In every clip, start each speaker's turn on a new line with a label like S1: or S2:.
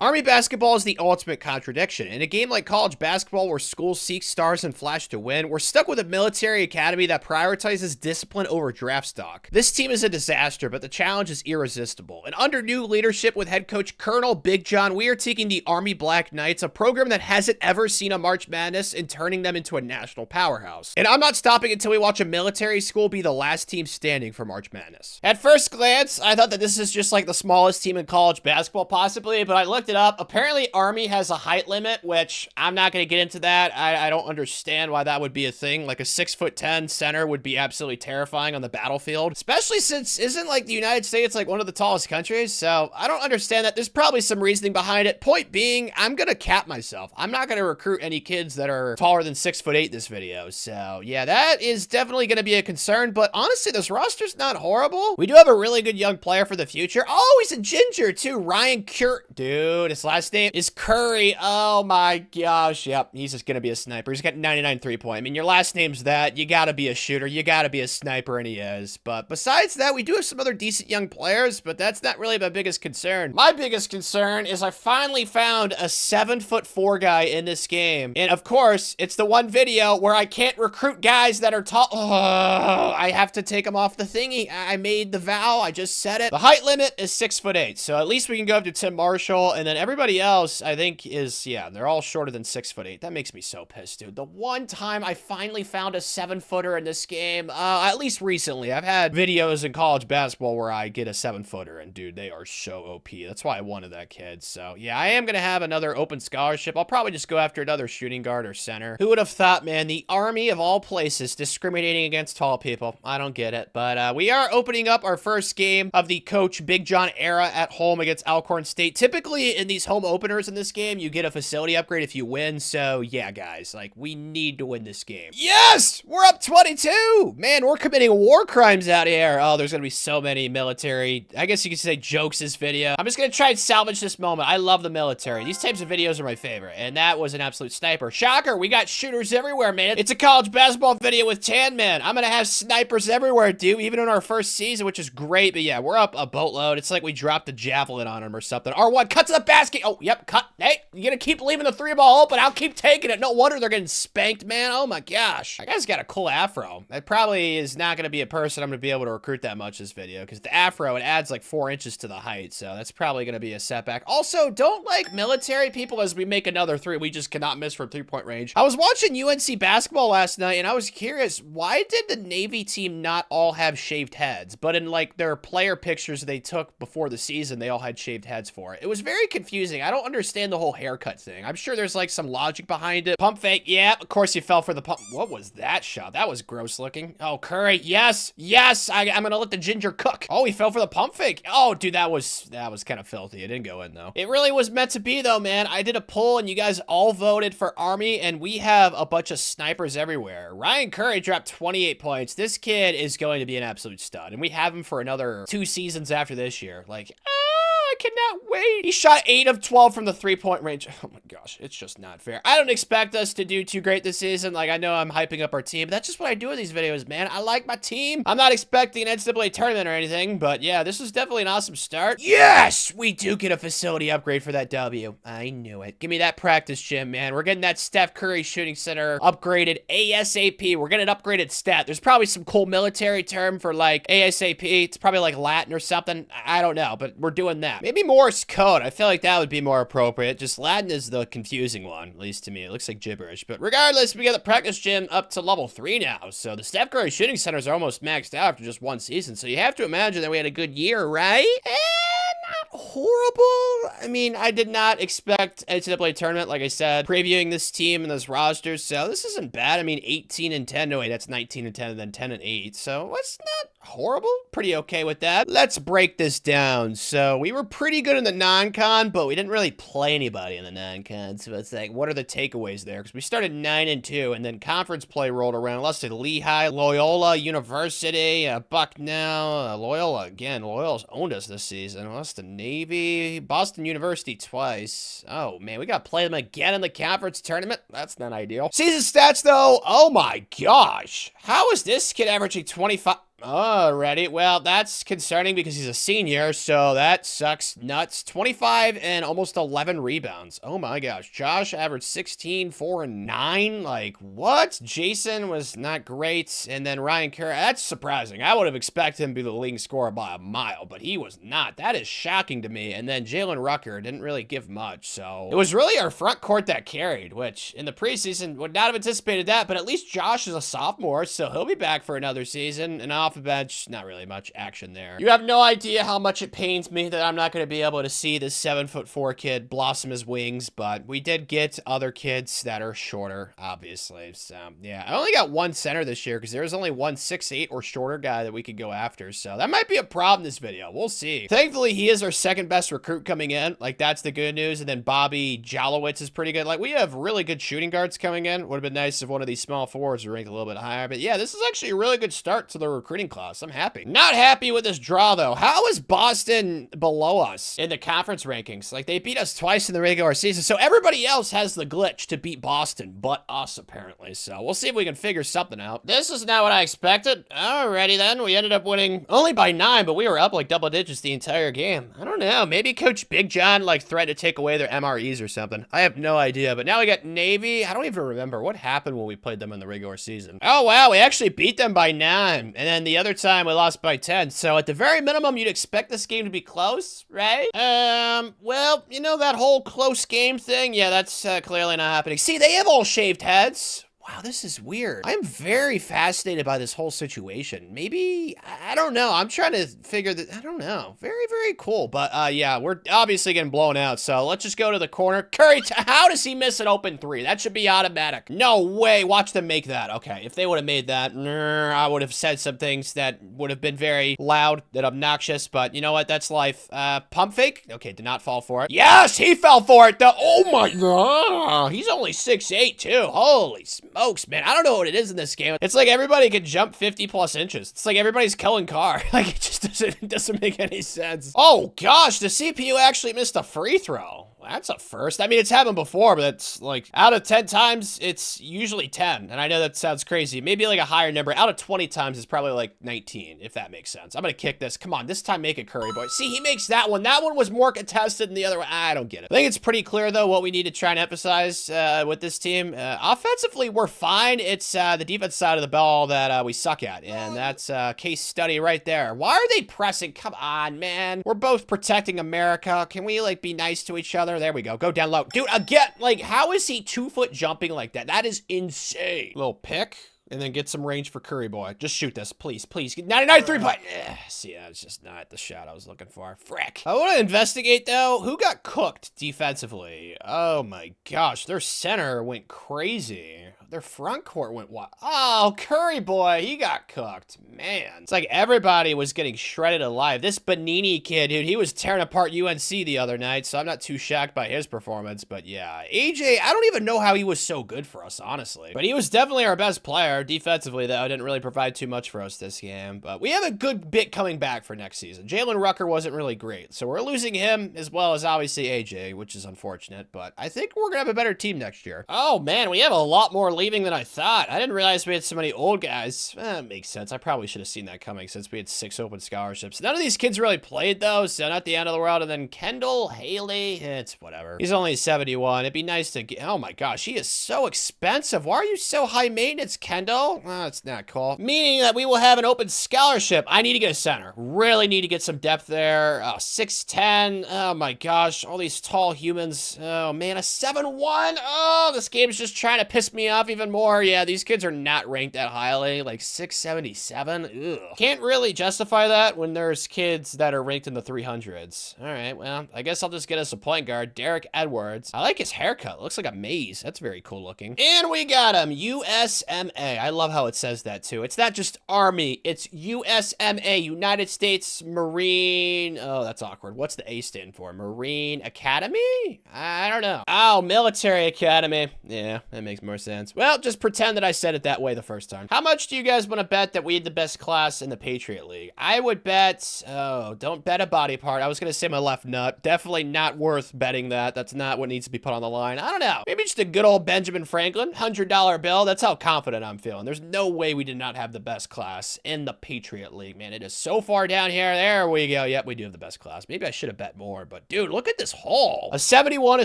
S1: Army basketball is the ultimate contradiction. In a game like college basketball where schools seek stars and flash to win, we're stuck with a military academy that prioritizes discipline over draft stock. This team is a disaster, but the challenge is irresistible. And under new leadership with head coach Colonel Big John, we are taking the Army Black Knights, a program that hasn't ever seen a March Madness, and turning them into a national powerhouse. And I'm not stopping until we watch a military school be the last team standing for March Madness. At first glance, I thought that this is just like the smallest team in college basketball possibly, but I looked it up. Apparently Army has a height limit, which I'm not going to get into that. I don't understand why that would be a thing. Like a 6'10" center would be absolutely terrifying on the battlefield, especially since isn't like the United States like one of the tallest countries. So I don't understand that. There's probably some reasoning behind it. Point being, I'm going to cap myself. I'm not going to recruit any kids that are taller than 6'8" this video. So yeah, that is definitely going to be a concern, but honestly, this roster's not horrible. We do have a really good young player for the future. Oh, he's a ginger too. Ryan Curry. Dude, his last name is Curry. Oh my gosh. Yep, he's just gonna be a sniper. He's got 99 3-point. I mean, your last name's that. You gotta be a shooter. You gotta be a sniper, and he is. But besides that, we do have some other decent young players, but that's not really my biggest concern. My biggest concern is I finally found a 7'4" guy in this game. And of course, it's the one video where I can't recruit guys that are tall. Oh, I have to take them off the thingy. I made the vow. I just said it. The height limit is 6'8", so at least we can go up to Tim Marshall, and then everybody else, I think, is, yeah, they're all shorter than 6'8". That makes me so pissed, dude. The one time I finally found a 7-footer in this game, at least recently, I've had videos in college basketball where I get a 7-footer, and dude, they are so OP. That's why I wanted that kid. So yeah, I am gonna have another open scholarship. I'll probably just go after another shooting guard or center. Who would have thought, man? The Army of all places discriminating against tall people. I don't get it. But we are opening up our first game of the Coach Big John era at home against Alcorn State. Typically in these home openers in this game, you get a facility upgrade if you win. So yeah, guys, like, we need to win this game. Yes, we're up 22. Man, we're committing war crimes out here. Oh, there's gonna be so many military, I guess you could say, jokes this video. I'm just gonna try and salvage this moment. I love the military. These types of videos are my favorite, and that was an absolute sniper. Shocker, we got shooters everywhere, man. It's a college basketball video with Tan Man. I'm gonna have snipers everywhere, dude, even in our first season, which is great. But yeah, we're up a boatload. It's like we dropped the javelin on him or something. R1, cut to the basket. Oh, yep, cut. Hey, you're gonna keep leaving the 3-ball open. I'll keep taking it. No wonder they're getting spanked, man. Oh my gosh. That guy's got a cool afro. That probably is not gonna be a person I'm gonna be able to recruit that much this video, because the afro, it adds like 4 inches to the height, so that's probably gonna be a setback. Also, don't like military people as we make another three. We just cannot miss from 3-point range. I was watching UNC basketball last night, and I was curious, why did the Navy team not all have shaved heads? But in like their player pictures they took before the season, they all had shaved heads for it. It was very confusing. I don't understand the whole haircut thing. I'm sure there's like some logic behind it. Pump fake, yeah, of course you fell for the pump. What was that shot? That was gross looking. Oh, Curry, yes, yes, I'm gonna let the ginger cook. Oh, he fell for the pump fake. Oh, dude, that was kind of filthy. It didn't go in though. It really was meant to be though, man. I did a poll and you guys all voted for Army, and we have a bunch of snipers everywhere. Ryan Curry dropped 28 points. This kid is going to be an absolute stud, and we have him for another 2 seasons after this year. Like, I cannot wait. He shot 8 of 12 from the 3-point range. Oh my gosh, it's just not fair. I don't expect us to do too great this season. Like, I know I'm hyping up our team, but that's just what I do with these videos, man. I like my team. I'm not expecting an NCAA tournament or anything, but yeah, this is definitely an awesome start. Yes, we do get a facility upgrade for that W. I knew it. Give me that practice gym, man. We're getting that Steph Curry shooting center upgraded ASAP. We're getting an upgraded stat. There's probably some cool military term for like ASAP. It's probably like Latin or something. I don't know, but we're doing that. Maybe Morse code. I feel like that would be more appropriate. Just Latin is the confusing one, at least to me. It looks like gibberish. But regardless, we got the practice gym up to level 3 now. So the Steph Curry shooting centers are almost maxed out after just 1 season. So you have to imagine that we had a good year, right? Not horrible. I mean, I did not expect NCAA tournament, like I said, previewing this team and this roster. So this isn't bad. I mean, 18-10. No, wait, that's 19-10 and then 10-8. So it's not horrible. Pretty okay with that. Let's break this down. So we were pretty good in the non-con, but we didn't really play anybody in the non-con. So it's like, what are the takeaways there? Because we started 9-2, and then conference play rolled around. Lost to Lehigh, Loyola University, Bucknell, Loyola again. Loyola's owned us this season. Lost to Navy, Boston University twice. Oh man, we got to play them again in the conference tournament. That's not ideal. Season stats though. Oh my gosh, how is this kid averaging 25? Alrighty, well, that's concerning because he's a senior, so that sucks nuts. 25 and almost 11 rebounds. Oh my gosh. Josh averaged 16, 4, and 9. Like, what? Jason was not great. And then Ryan Kerr, that's surprising. I would have expected him to be the leading scorer by a mile, but he was not. That is shocking to me. And then Jalen Rucker didn't really give much, so it was really our front court that carried, which in the preseason would not have anticipated that, but at least Josh is a sophomore, so he'll be back for another season. And off the bench, not really much action there. You have no idea how much it pains me that I'm not going to be able to see this 7'4" kid blossom his wings, but we did get other kids that are shorter, obviously. So, yeah, I only got one center this year because there's only one 6'8" or shorter guy that we could go after, so that might be a problem this video. We'll see. Thankfully, he is our second best recruit coming in. Like, that's the good news. And then Bobby Jalowitz is pretty good. Like, we have really good shooting guards coming in. Would have been nice if one of these small forwards were ranked a little bit higher, but yeah, this is actually a really good start to the recruiting class. I'm happy. Not happy with this draw, though. How is Boston below us in the conference rankings? Like, they beat us twice in the regular season, so everybody else has the glitch to beat Boston, but us, apparently. So we'll see if we can figure something out. This is not what I expected. Alrighty, then. We ended up winning only by 9, but we were up like double digits the entire game. I don't know. Maybe Coach Big John, like, threatened to take away their MREs or something. I have no idea, but now we got Navy. I don't even remember what happened when we played them in the regular season. Oh, wow. We actually beat them by 9, and then the other time we lost by 10. So at the very minimum, you'd expect this game to be close, right? Well, you know, that whole close game thing, yeah, that's clearly not happening. See, they have all shaved heads. Wow, this is weird. I'm very fascinated by this whole situation. Maybe, I don't know. I'm trying to figure that, I don't know. Very, very cool. But yeah, we're obviously getting blown out. So let's just go to the corner. Curry, how does he miss an open 3? That should be automatic. No way. Watch them make that. Okay, if they would have made that, I would have said some things that would have been very loud and obnoxious. But you know what? That's life. Pump fake? Okay, did not fall for it. Yes, he fell for it. Oh my God. He's only 6'8" too. Holy smokes, man. I don't know what it is in this game. It's like everybody can jump 50+ inches. It's like everybody's Kellen Carr. Like, it just doesn't make any sense. Oh gosh, the CPU actually missed a free throw. That's a first. I mean, it's happened before, but it's like out of 10 times, it's usually 10. And I know that sounds crazy. Maybe like a higher number. Out of 20 times, it's probably like 19, if that makes sense. I'm going to kick this. Come on, this time make it, Curry boy. See, he makes that one. That one was more contested than the other one. I don't get it. I think it's pretty clear, though, what we need to try and emphasize with this team. Offensively, we're fine. It's the defense side of the ball that we suck at. And that's a case study right there. Why are they pressing? Come on, man. We're both protecting America. Can we, like, be nice to each other? There we go. Go down low. Dude, again, like, how is he 2-foot jumping like that? That is insane. Little pick. And then get some range for Curry boy. Just shoot this, please, please. 99 3-point. See, that's just not the shot I was looking for. Frick. I want to investigate, though. Who got cooked defensively? Oh, my gosh. Their center went crazy. Their front court went wild. Oh, Curry boy, he got cooked. Man. It's like everybody was getting shredded alive. This Bonini kid, dude, he was tearing apart UNC the other night, so I'm not too shocked by his performance. But yeah, AJ, I don't even know how he was so good for us, honestly. But he was definitely our best player. Defensively, though, didn't really provide too much for us this game. But we have a good bit coming back for next season. Jalen Rucker wasn't really great, so we're losing him as well as obviously AJ, which is unfortunate. But I think we're going to have a better team next year. Oh, man, we have a lot more leaving than I thought. I didn't realize we had so many old guys. That makes sense. I probably should have seen that coming since we had 6 open scholarships. None of these kids really played, though, so not the end of the world. And then Kendall Haley, it's whatever. He's only 71. It'd be nice to get... Oh, my gosh. He is so expensive. Why are you so high maintenance, Kendall? Oh, it's not cool. Meaning that we will have an open scholarship. I need to get a center. Really need to get some depth there. 6'10". Oh, my gosh. All these tall humans. Oh, man. A 7'1". Oh, this game's just trying to piss me off even more. Yeah, these kids are not ranked that highly, like 677. Ugh. Can't really justify that when there's kids that are ranked in the 300s. All right, well, I guess I'll just get us a point guard, Derek Edwards. I like his haircut. Looks like a maze. That's very cool looking. And we got him, USMA. I love how it says that too. It's not just Army, it's USMA, United States Marine. Oh, that's awkward. What's the A stand for? Marine Academy? I don't know. Oh, Military Academy. Yeah, that makes more sense. Well, just pretend that I said it that way the first time. How much do you guys want to bet that we had the best class in the Patriot League? I would bet, oh, don't bet a body part. I was going to say my left nut. Definitely not worth betting that. That's not what needs to be put on the line. I don't know. Maybe just a good old Benjamin Franklin, $100 bill. That's how confident I'm feeling. There's no way we did not have the best class in the Patriot League, man. It is so far down here. There we go. Yep, we do have the best class. Maybe I should have bet more, but dude, look at this haul. A 71, a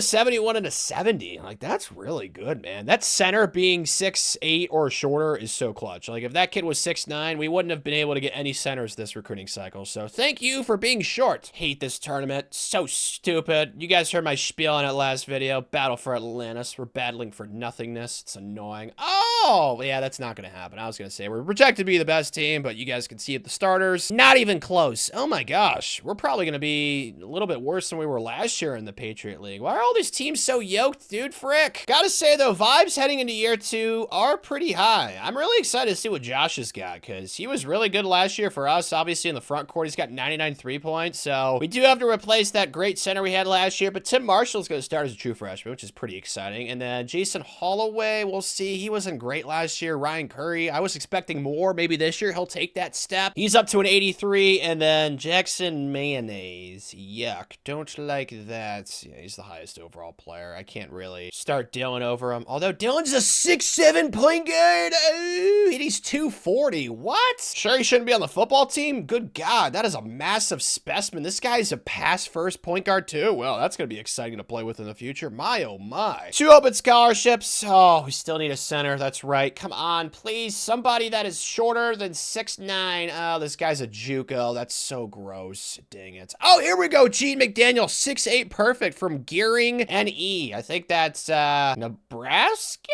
S1: 71, and a 70. Like, that's really good, man. That center being 6'8" or shorter is so clutch. Like, if that kid was 6'9", we wouldn't have been able to get any centers this recruiting cycle. So thank you for being short. Hate this tournament. So stupid. You guys heard my spiel on it last video. Battle for Atlantis. We're battling for nothingness. It's annoying. Oh, yeah, that's not going to happen. I was going to say we're projected to be the best team, but you guys can see it, the starters. Not even close. Oh my gosh. We're probably going to be a little bit worse than we were last year in the Patriot League. Why are all these teams so yoked, dude? Frick. Gotta say, though, vibes heading into year 2 are pretty high. I'm really excited to see what Josh has got, because he was really good last year for us. Obviously, in the front court, he's got 99 3-points, so we do have to replace that great center we had last year, but Tim Marshall's going to start as a true freshman, which is pretty exciting. And then Jason Holloway, we'll see. He wasn't great last year. Ryan Curry, I was expecting more. Maybe this year he'll take that step. He's up to an 83, and then Jackson Mayonnaise. Yuck. Don't like that. Yeah, he's the highest overall player. I can't really start Dylan over him. Although Dylan's a 6'7" point guard. Ooh, and he's 240. What? Sure he shouldn't be on the football team? Good God, that is a massive specimen. This guy's a pass-first point guard too. Well, that's going to be exciting to play with in the future. My, oh my. 2 open scholarships. Oh, we still need a center. That's right. Come on, please. Somebody that is shorter than 6'9". Oh, this guy's a JUCO. That's so gross. Dang it. Oh, here we go. Gene McDaniel, 6'8", perfect from Gearing NE. I think that's Nebraska?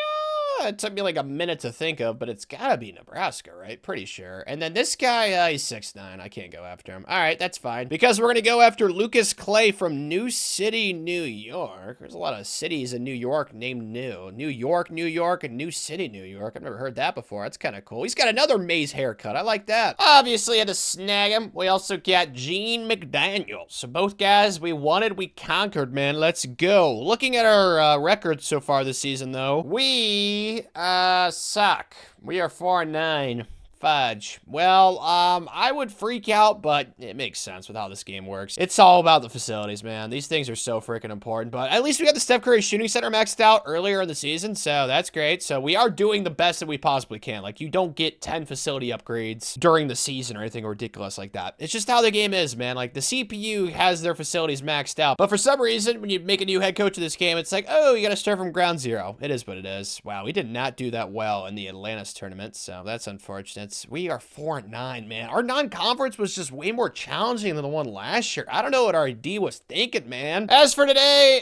S1: It took me like a minute to think of, but it's gotta be Nebraska, right? Pretty sure. And then this guy, he's 6'9". I can't go after him. All right, that's fine. Because we're gonna go after Lucas Clay from New City, New York. There's a lot of cities in New York named New. New York, New York, and New City, New York. I've never heard that before. That's kind of cool. He's got another Maze haircut. I like that. Obviously, had to snag him. We also got Gene McDaniel. So both guys we wanted, we conquered, man. Let's go. Looking at our records so far this season, though, we suck. We are 4-9. Fudge. Well, I would freak out, but it makes sense with how this game works. It's all about the facilities, man. These things are so freaking important, but at least we got the Steph Curry shooting center maxed out earlier in the season, so that's great. So we are doing the best that we possibly can. Like, you don't get 10 facility upgrades during the season or anything ridiculous like that. It's just how the game is, man. Like, the CPU has their facilities maxed out, but for some reason, when you make a new head coach of this game, it's like, oh, you gotta start from ground zero. It is what it is. Wow, we did not do that well in the Atlantis tournament, so that's unfortunate. We are 4-9, man. Our non-conference was just way more challenging than the one last year. I don't know what our AD was thinking, man. As for today,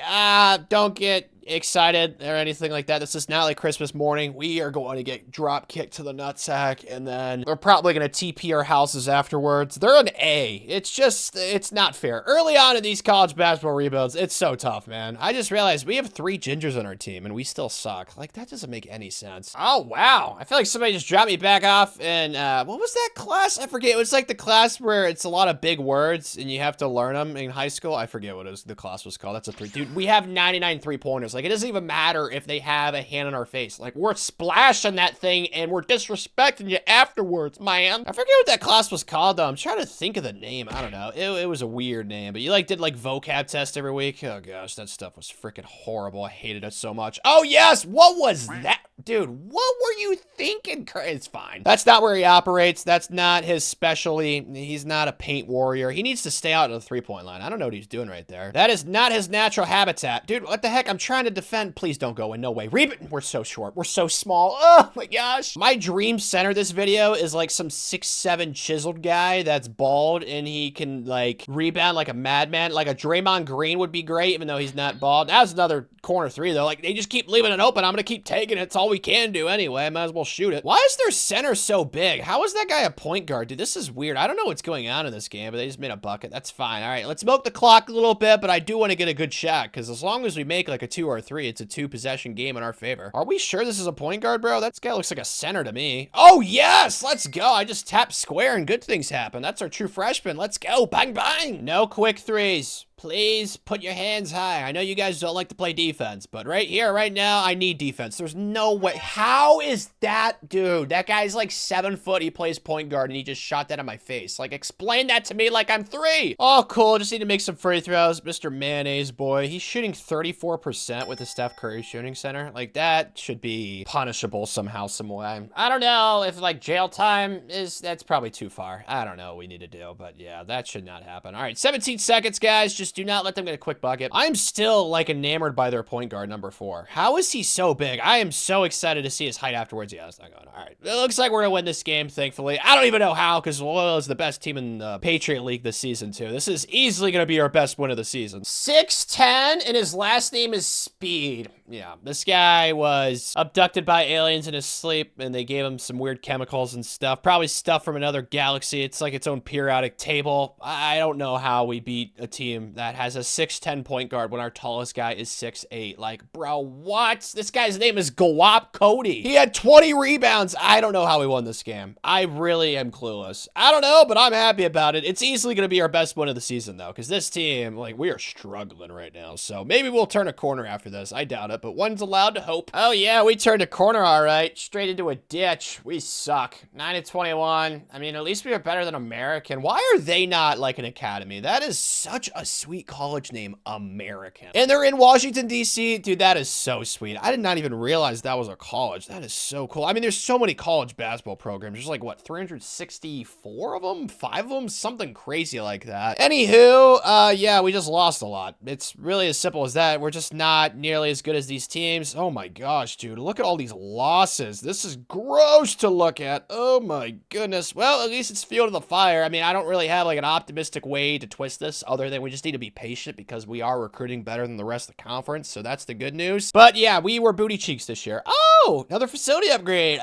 S1: don't get excited or anything like that. This is not like Christmas morning. We are going to get drop kicked to the nutsack, and then we're probably going to TP our houses afterwards. They're an A. It's just, it's not fair. Early on in these college basketball rebuilds, it's so tough, man. I just realized we have 3 gingers on our team, and we still suck. Like, that doesn't make any sense. Oh, wow. I feel like somebody just dropped me back off, and what was that class? I forget. It was like the class where it's a lot of big words, and you have to learn them in high school. I forget what the class was called. That's a 3. Dude, we have 99 3-pointers. Like, it doesn't even matter if they have a hand on our face. Like, we're splashing that thing and we're disrespecting you afterwards, man. I forget what that class was called, though. I'm trying to think of the name. I don't know. It was a weird name, but you like did like vocab test every week. Oh gosh, that stuff was freaking horrible. I hated it so much. Oh yes, what was that? Dude, what were you thinking? It's fine. That's not where he operates. That's not his specialty. He's not a paint warrior. He needs to stay out of the 3-point line. I don't know what he's doing right there. That is not his natural habitat. Dude, what the heck? I'm trying to defend. Please don't go in. No way. We're so short. We're so small. Oh my gosh. My dream center this video is like some 6'7" chiseled guy that's bald and he can like rebound like a madman. Like a Draymond Green would be great, even though he's not bald. That was another corner 3 though. Like, they just keep leaving it open. I'm gonna keep taking it. It's all we can do anyway. I might as well shoot it. Why is their center so big? How is that guy a point guard? Dude, this is weird. I don't know what's going on in this game, but they just made a bucket. That's fine. All right, let's milk the clock a little bit, but I do want to get a good shot because as long as we make like a 2 or 3, it's a 2-possession game in our favor. Are we sure this is a point guard, bro? That guy looks like a center to me. Oh, yes! Let's go. I just tapped square and good things happen. That's our true freshman. Let's go. Bang, bang. No quick 3s. please put your hands high. I know you guys don't like to play defense, but right here, right now, I need defense. There's no way. How is that, dude? That guy's like 7 foot. He plays point guard, and he just shot that in my face. Like, explain that to me like I'm 3. Oh, cool. Just need to make some free throws. Mr. Mayonnaise boy. He's shooting 34% with the Steph Curry shooting center. Like, that should be punishable somehow, some way. I don't know if, like, jail time that's probably too far. I don't know what we need to do, but yeah, that should not happen. All right, 17 seconds, guys. Just do not let them get a quick bucket. I'm still, like, enamored by their point guard, number 4. How is he so big? I am so excited to see his height afterwards. Yeah, that's not going. All right, it looks like we're gonna win this game, thankfully. I don't even know how, because Loyola is the best team in the Patriot League this season, too. This is easily gonna be our best win of the season. 6'10", and his last name is Speed. Yeah, this guy was abducted by aliens in his sleep, and they gave him some weird chemicals and stuff. Probably stuff from another galaxy. It's like its own periodic table. I don't know how we beat a team that has a 6'10" point guard when our tallest guy is 6'8". Like, bro, what? This guy's name is Gawop Cody. He had 20 rebounds. I don't know how we won this game. I really am clueless. I don't know, but I'm happy about it. It's easily going to be our best win of the season, though, because this team, like, we are struggling right now. So maybe we'll turn a corner after this. I doubt it, but one's allowed to hope. Oh, yeah, we turned a corner, all right. Straight into a ditch. We suck. 9-21. I mean, at least we are better than American. Why are they not, like, an academy? That is such a sweet college name, American. And they're in Washington, D.C. Dude, that is so sweet. I did not even realize that was a college. That is so cool. I mean, there's so many college basketball programs. There's like, what, 364 of them? 5 of them? Something crazy like that. Anywho, yeah, we just lost a lot. It's really as simple as that. We're just not nearly as good as these teams. Oh my gosh, dude. Look at all these losses. This is gross to look at. Oh my goodness. Well, at least it's fuel to the fire. I mean, I don't really have like an optimistic way to twist this other than we just need to be patient because we are recruiting better than the rest of the conference. So that's the good news. But yeah, we were booty cheeks this year. Oh, another facility upgrade.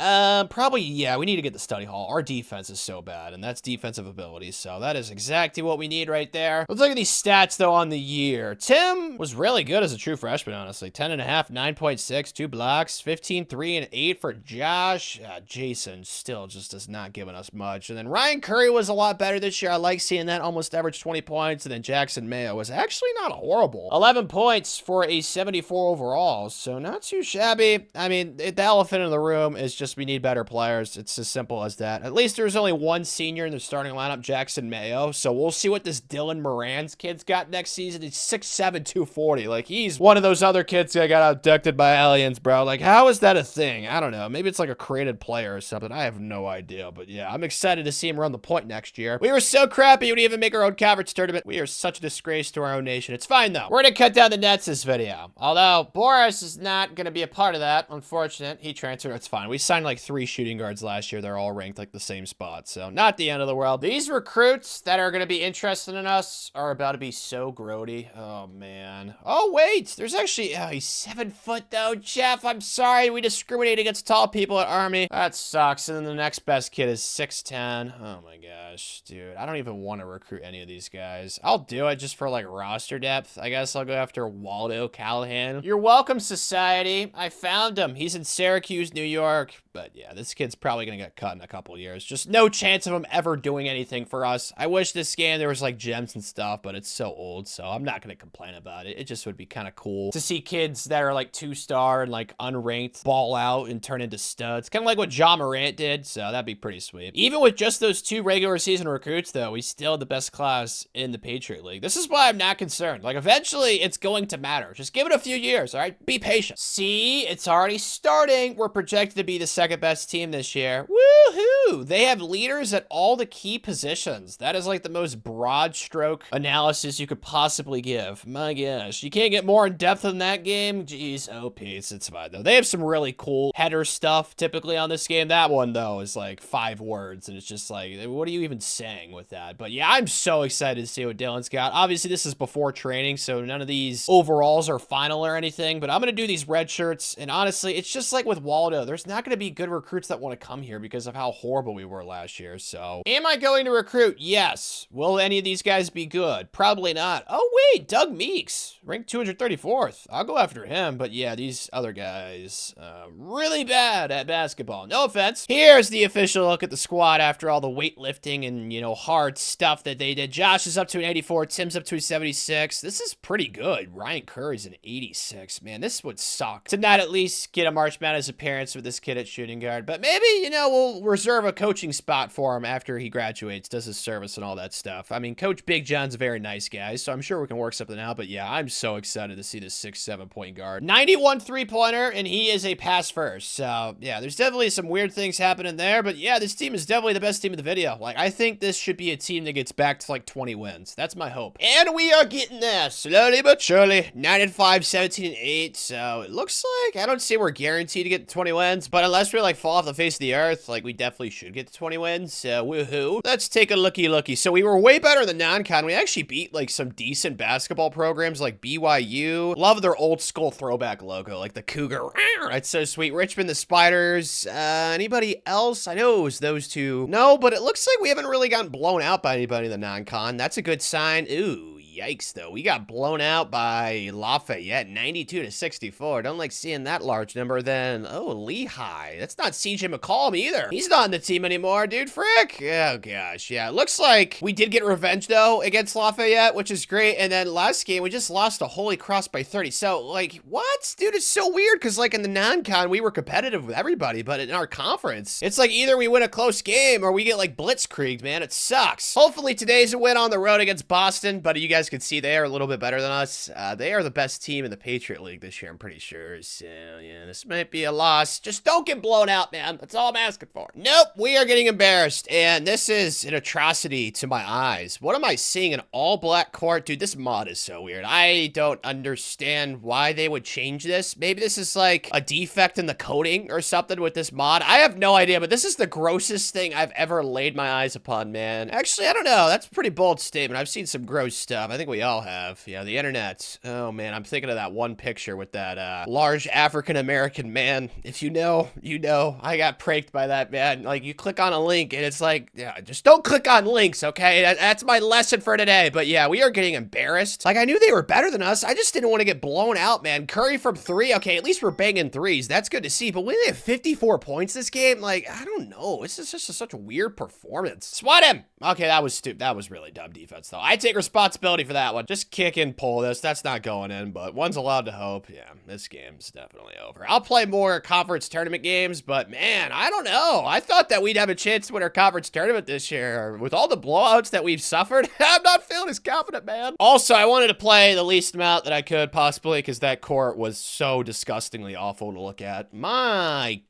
S1: Probably, yeah, we need to get the study hall. Our defense is so bad, and that's defensive ability. So that is exactly what we need right there. Let's look at these stats, though, on the year. Tim was really good as a true freshman, honestly. 10.5, 9.6, 2 blocks, 15, 3, and 8 for Josh. Jason still just is not giving us much. And then Ryan Curry was a lot better this year. I like seeing that, almost averaged 20 points. And then Jackson Mayo was actually not horrible. 11 points for a 74 overall, so not too shabby. I mean, the elephant in the room is just we need better players. It's as simple as that. At least there's only one senior in the starting lineup, Jackson Mayo, so we'll see what this Dylan Moran's kid's got next season. He's 6'7", 240. Like, he's one of those other kids that got abducted by aliens, bro. Like, how is that a thing? I don't know. Maybe it's like a created player or something. I have no idea, but yeah, I'm excited to see him run the point next year. We were so crappy we didn't even make our own conference tournament. We are such a disgrace to our own nation. It's fine, though. We're gonna cut down the nets this video. Although, Boris is not gonna be a part of that. Unfortunate. He transferred. It's fine. We signed like 3 shooting guards last year. They're all ranked like the same spot, so not the end of the world. These recruits that are gonna be interested in us are about to be so grody. Oh, man. Oh, wait. There's actually... Oh, he's 7 foot, though. Jeff, I'm sorry. We discriminate against tall people at Army. That sucks. And then the next best kid is 6'10". Oh, my gosh. Dude, I don't even want to recruit any of these guys. I'll do it just for, like, roster depth. I guess I'll go after Waldo Callahan. You're welcome, society. I found him. He's in Syracuse, New York. But, yeah, this kid's probably going to get cut in a couple years. Just no chance of him ever doing anything for us. I wish this game there was, like, gems and stuff, but it's so old, so I'm not going to complain about it. It just would be kind of cool to see kids that are, like, 2-star and, like, unranked ball out and turn into studs. Kind of like what John Morant did, so that'd be pretty sweet. Even with just those 2 regular season recruits, though, we still had the best class in the Patriot League. This is why I'm not concerned. Like, eventually, it's going to matter. Just give it a few years, all right? Be patient. See, it's already starting. We're projected to be the second best team this year. Woohoo! They have leaders at all the key positions. That is like the most broad stroke analysis you could possibly give. My gosh, you can't get more in depth than that game. Jeez, OP, it's fine though. They have some really cool header stuff typically on this game. That one though is like 5 words and it's just like, what are you even saying with that? But yeah, I'm so excited to see what Dylan's got. Obviously this is before training, so none of these overalls are final or anything, but I'm gonna do these red shirts, and honestly, it's just like with Waldo. There's not gonna be good recruits that want to come here because of how horrible horrible we were last year. So am I going to recruit? Yes. Will any of these guys be good? Probably not. Oh, wait, Doug Meeks, ranked 234th. I'll go after him. But yeah, these other guys, really bad at basketball. No offense. Here's the official look at the squad after all the weightlifting and, you know, hard stuff that they did. Josh is up to an 84. Tim's up to a 76. This is pretty good. Ryan Curry's an 86. Man, this would suck to not at least get a March Madness appearance with this kid at shooting guard. But maybe, you know, we'll reserve a coaching spot for him after he graduates, does his service and all that stuff. I mean, Coach Big John's a very nice guy, so I'm sure we can work something out. But yeah, I'm so excited to see this 6'7" point guard. 91 3-pointer, and he is a pass first. So yeah, there's definitely some weird things happening there. But yeah, this team is definitely the best team in the video. Like, I think this should be a team that gets back to like 20 wins. That's my hope. And we are getting there slowly but surely. 9-5, 17-8. So it looks like, I don't say we're guaranteed to get to 20 wins, but unless we like fall off the face of the earth, like we definitely should get to 20 wins. So woohoo. Let's take a looky. So we were way better than non-con. We actually beat like some decent basketball programs like BYU. Love their old school throwback logo, like the cougar. It's so sweet. Richmond, the Spiders. Anybody else? I know it was those two. No, but it looks like we haven't really gotten blown out by anybody in the non-con. That's a good sign. Ooh. Yikes, though. We got blown out by Lafayette, 92-64. Don't like seeing that large number. Then, oh, Lehigh. That's not CJ McCollum either. He's not on the team anymore, dude. Frick. Oh, gosh. Yeah, it looks like we did get revenge, though, against Lafayette, which is great. And then last game, we just lost to Holy Cross by 30. So, like, what? Dude, it's so weird because, like, in the non-con, we were competitive with everybody. But in our conference, it's like either we win a close game or we get, like, blitzkrieged, man. It sucks. Hopefully, today's a win on the road against Boston. But you guys can see they are a little bit better than us. They are the best team in the Patriot League this year, I'm pretty sure. So, yeah, this might be a loss. Just don't get blown out, man. That's all I'm asking for. Nope, we are getting embarrassed. And this is an atrocity to my eyes. What am I seeing? An all-black court? Dude, this mod is so weird. I don't understand why they would change this. Maybe this is like a defect in the coding or something with this mod. I have no idea, but this is the grossest thing I've ever laid my eyes upon, man. Actually, I don't know. That's a pretty bold statement. I've seen some gross stuff. I think we all have. Yeah, the internet. Oh, man, I'm thinking of that one picture with that large African-American man. If you know, you know. I got pranked by that, man. Like, you click on a link, and it's like, yeah, just don't click on links, okay? That's my lesson for today. But, yeah, we are getting embarrassed. Like, I knew they were better than us. I just didn't want to get blown out, man. Curry from 3. Okay, at least we're banging threes. That's good to see. But we only have 54 points this game. Like, I don't know. This is just such a weird performance. Swat him! Okay, that was stupid. That was really dumb defense, though. I take responsibility for that one. Just kick and pull this. That's not going in, but one's allowed to hope. Yeah, this game's definitely over. I'll play more conference tournament games, but man, I don't know. I thought that we'd have a chance to win our conference tournament this year. With all the blowouts that we've suffered, I'm not feeling as confident, man. Also, I wanted to play the least amount that I could possibly because that court was so disgustingly awful to look at. My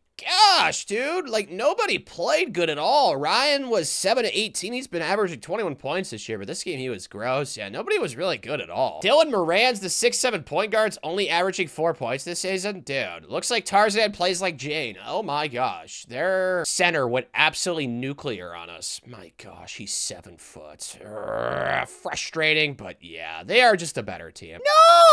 S1: gosh, dude, like nobody played good at all. Ryan was 7-18. He's been averaging 21 points this year, but this game he was gross. Yeah, nobody was really good at all. Dylan Moran's the 6'7" point guard's only averaging 4 points this season. Dude, looks like Tarzan plays like Jane. Oh my gosh. Their center went absolutely nuclear on us. My gosh, he's 7 foot. Frustrating, but yeah, they are just a better team.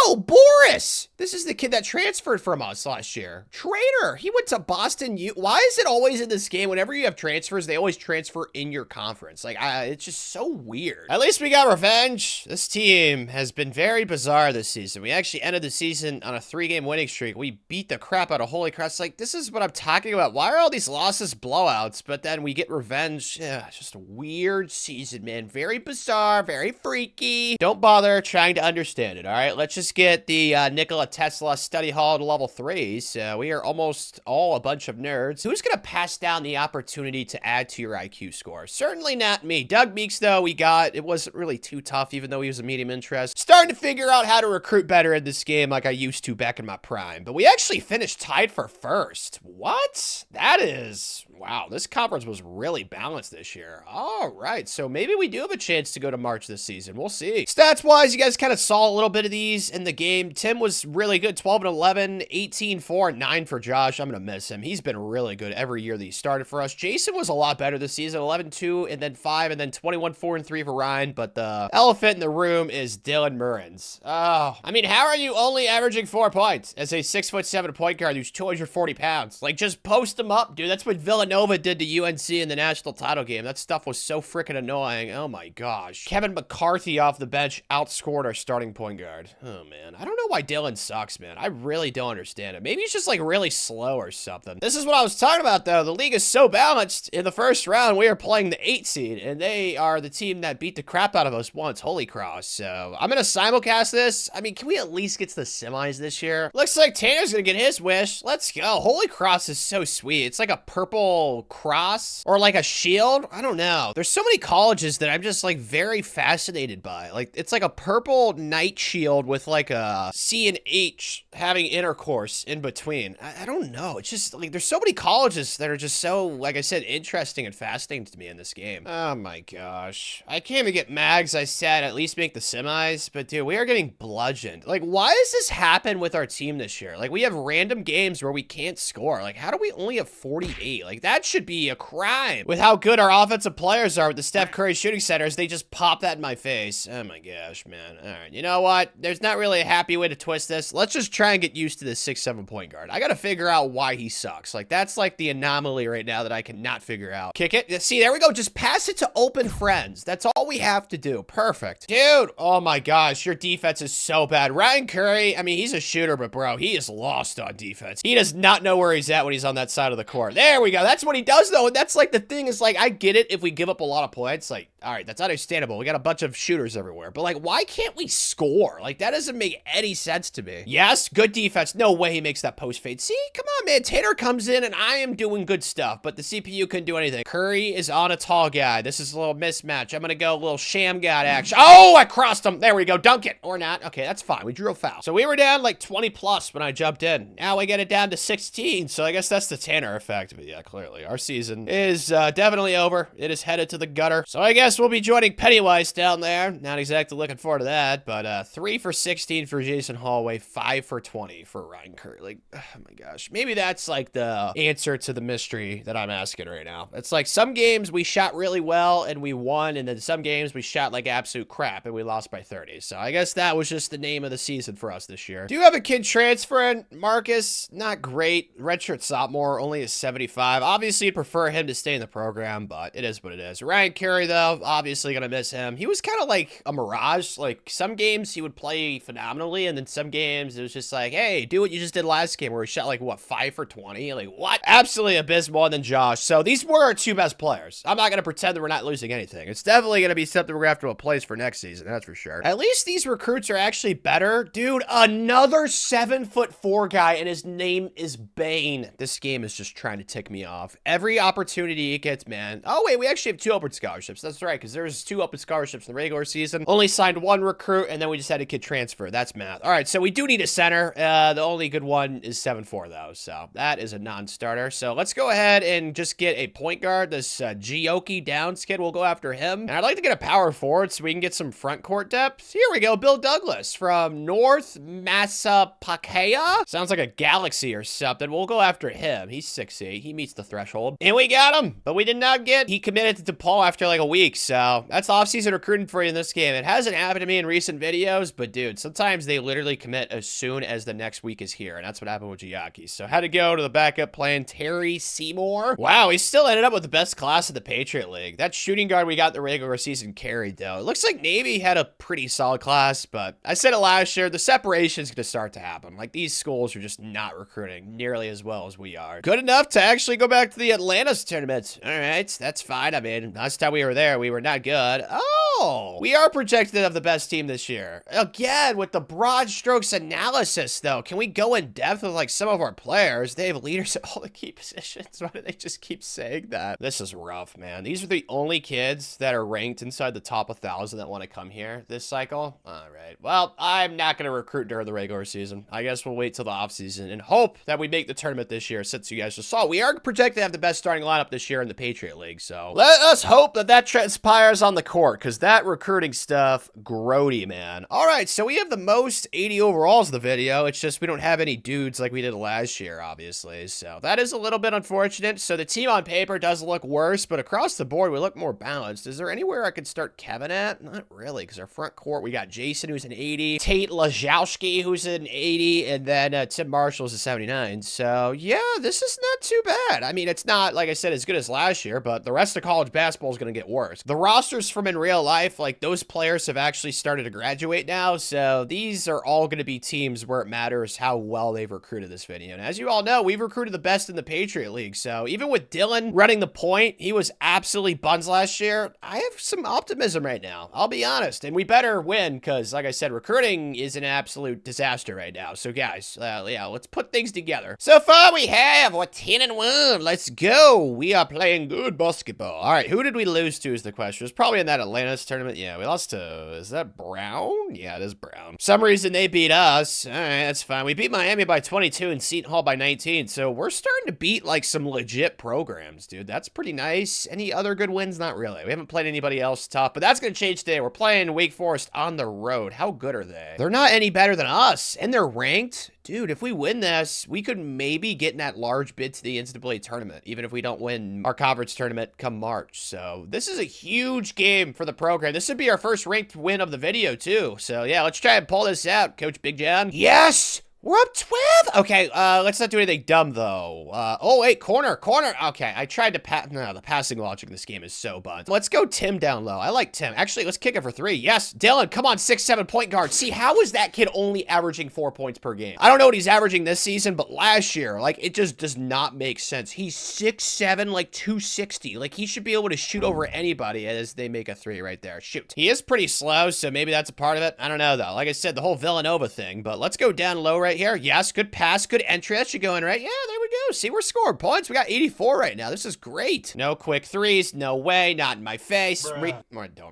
S1: No, Boris! This is the kid that transferred from us last year. Traitor. He went to Boston. Why is it always in this game, whenever you have transfers, they always transfer in your conference? Like, it's just so weird. At least we got revenge. This team has been very bizarre this season. We actually ended the season on a 3-game winning streak. We beat the crap out of Holy Cross. Like, this is what I'm talking about. Why are all these losses blowouts, but then we get revenge? Yeah, it's just a weird season, man. Very bizarre, very freaky. Don't bother trying to understand it, all right? Let's just get the Nikola Tesla study hall to level 3. So we are almost all a bunch of nerds. Who's gonna pass down the opportunity to add to your IQ score? Certainly not me. Doug Meeks, though, it wasn't really too tough, even though he was a medium interest. Starting to figure out how to recruit better in this game like I used to back in my prime. But we actually finished tied for first. What? That is... Wow, this conference was really balanced this year. All right, so maybe we do have a chance to go to March this season. We'll see. Stats-wise, you guys kind of saw a little bit of these in the game. Tim was really good, 12-11, 18-4, 9 for Josh. I'm going to miss him. He's he's been really good every year that he started for us. Jason was a lot better this season, 11-2, and then 5, and then 21-4-3 for Ryan, but the elephant in the room is Dylan Murrens. Oh, I mean, how are you only averaging 4 points as a 6'7" point guard who's 240 pounds? Like, just post him up, dude. That's what Villanova did to UNC in the national title game. That stuff was so freaking annoying. Oh my gosh. Kevin McCarthy off the bench outscored our starting point guard. Oh man, I don't know why Dylan sucks, man. I really don't understand it. Maybe he's just like really slow or something. This is what I was talking about though. The league is so balanced. In the first round, we are playing the 8 seed, and they are the team that beat the crap out of us once, Holy Cross. So I'm gonna simulcast this. I mean, can we at least get to the semis this year? Looks like Tanner's gonna get his wish. Let's go. Holy Cross is so sweet. It's like a purple cross or like a shield. I don't know. There's so many colleges that I'm just like very fascinated by. Like, it's like a purple knight shield with like a C and H having intercourse in between. I don't know. It's just like there's so many colleges that are just so, like I said, interesting and fascinating to me in this game. Oh my gosh. I can't even get mags. I said at least make the semis, but dude, we are getting bludgeoned. Like, why does this happen with our team this year? Like, we have random games where we can't score. Like, how do we only have 48? Like, that should be a crime. With how good our offensive players are with the Steph Curry shooting centers, they just pop that in my face. Oh my gosh, man. All right, you know what? There's not really a happy way to twist this. Let's just try and get used to this 6'7" point guard. I gotta figure out why he sucks. Like, that's like the anomaly right now that I cannot figure out. Kick it. See, there we go. Just pass it to open friends. That's all we have to do. Perfect. Dude, oh my gosh, your defense is so bad. Ryan Curry, I mean, he's a shooter, but bro, he is lost on defense. He does not know where he's at when he's on that side of the court. There we go. That's what he does, though. And that's like the thing is, like, I get it if we give up a lot of points. Like, all right, that's understandable. We got a bunch of shooters everywhere. But, like, why can't we score? Like, that doesn't make any sense to me. Yes, good defense. No way he makes that post fade. See, come on, man. Tanner comes in, and I am doing good stuff, but the CPU couldn't do anything. Curry is on a tall guy. This is a little mismatch. I'm going to go a little sham god action. Oh, I crossed him. There we go. Dunk it. Or not. Okay, that's fine. We drew a foul. So we were down like 20 plus when I jumped in. Now we get it down to 16. So I guess that's the Tanner effect. But yeah, clearly our season is definitely over. It is headed to the gutter. So I guess we'll be joining Pennywise down there. Not exactly looking forward to that, but 3 for 16 for Jason Holloway, 5 for 20 for Ryan Curry. Like, oh my gosh. Maybe that's like the answer to the mystery that I'm asking right now. It's like some games we shot really well and we won, and then some games we shot like absolute crap and we lost by 30. So I guess that was just the name of the season for us this year. Do you have a kid transferring? Marcus, not great. Redshirt sophomore, only a 75. Obviously, you'd prefer him to stay in the program, but it is what it is. Ryan Curry, though, obviously gonna miss him. He was kind of like a mirage. Like, some games he would play phenomenally, and then some games it was just like, hey, do what you just did last game where he shot like, what, 5 for 20? Like, what? Absolutely abysmal. And then Josh. So these were our 2 best players. I'm not gonna pretend that we're not losing anything. It's definitely gonna be something we're gonna have to replace for next season, that's for sure. At least these recruits are actually better. Dude, another 7'4" guy, and his name is Bane. This game is just trying to tick me off. Every opportunity it gets, man. Oh, wait, we actually have 2 open scholarships. That's right, because there's 2 open scholarships in the regular season. Only signed 1 recruit, and then we just had a kid transfer. That's math. All right, so we do need a center. The only good one is 7'4", though, so that is a non-starter. So let's go ahead and just get a point guard. This Gioki Downs kid, we'll go after him. And I'd like to get a power forward so we can get some front court depth. Here we go, Bill Douglas from North Massapequa. Sounds like a galaxy or something. We'll go after him. He's 6'8". He meets the threshold. And we got him, but we did not get. He committed to DePaul after like a week, so that's off-season recruiting for you in this game. It hasn't happened to me in recent videos, but dude, sometimes they literally commit as soon as the next week is here, and that's what happened with Gioki. So had to go to the backup plan, Terry Seymour. Wow, he still ended up with the best class of the Patriot League. That shooting guard we got in the regular season carried, though. It looks like Navy had a pretty solid class, but I said it last year, the separation is going to start to happen. Like, these schools are just not recruiting nearly as well as we are. Good enough to actually go back to the Atlantis tournament. All right, that's fine. I mean, last time we were there, we were not good. Oh, we are projected to have the best team this year. Again, with the broad strokes analysis, though, can we go in depth with, like, some of our players? They have leaders at all the key positions. Why do they just keep saying that? This is rough, man. These are the only kids that are ranked inside the top 1,000 that want to come here this cycle. All right. Well, I'm not going to recruit during the regular season. I guess we'll wait till the offseason and hope that we make the tournament this year, since you guys just saw. We are projected to have the best starting lineup this year in the Patriot League, so let us hope that that transpires on the court, because that recruiting stuff, grody, man. All right, so we have the most 80 overalls of the video. It's just we don't have any dudes like we did last year, obviously. anyways. So that is a little bit unfortunate. So the team on paper does look worse, but across the board, we look more balanced. Is there anywhere I could start Kevin at? Not really, because our front court, we got Jason, who's an 80, Tate Lajowski, who's an 80, and then Tim Marshall's a 79. So yeah, this is not too bad. I mean, it's not, like I said, as good as last year, but the rest of college basketball is going to get worse. The rosters from in real life, like those players have actually started to graduate now. So these are all going to be teams where it matters how well they've recruited this video. And as you all know, we've recruited the best in the Patriot League. So even with Dylan running the point, he was absolutely buns last year. I have some optimism right now, I'll be honest. And we better win because, like I said, recruiting is an absolute disaster right now. So guys, yeah, let's put things together. So far we have, we're 10-1. Let's go. We are playing good basketball. All right, who did we lose to is the question. It was probably in that Atlantis tournament. Yeah, we lost to, is that Brown? Yeah, it is Brown. For some reason they beat us. All right, that's fine. We beat Miami by 22 and Seton Hall by 19. So we're starting to beat like some legit programs, dude. That's pretty nice. Any other good wins? Not really. We haven't played anybody else tough, but that's going to change today. We're playing Wake Forest on the road. How good are they? They're not any better than us, and they're ranked. Dude, if we win this, we could maybe get in that large bid to the NCAA tournament, even if we don't win our conference tournament come March. So this is a huge game for the program. This would be our first ranked win of the video, too. So yeah, let's try and pull this out, Coach Big John. Yes! We're up 12. Okay, let's not do anything dumb, though. Oh, wait, corner. Okay, I tried to pass. No, the passing logic in this game is so buns. Let's go Tim down low. I like Tim. Actually, let's kick it for 3. Yes, Dylan, come on, 6'7" point guard. See, how is that kid only averaging 4 points per game? I don't know what he's averaging this season, but last year, like, it just does not make sense. He's 6'7", like 260. Like, he should be able to shoot over anybody as they make a 3 right there. Shoot. He is pretty slow, so maybe that's a part of it. I don't know, though. Like I said, the whole Villanova thing, but let's go down low right here. Yes, good pass, good entry. That should go in, right? Yeah, there we go. See, we're scoring points. We got 84 right now. This is great. No quick threes. No way. Not in my face. Don't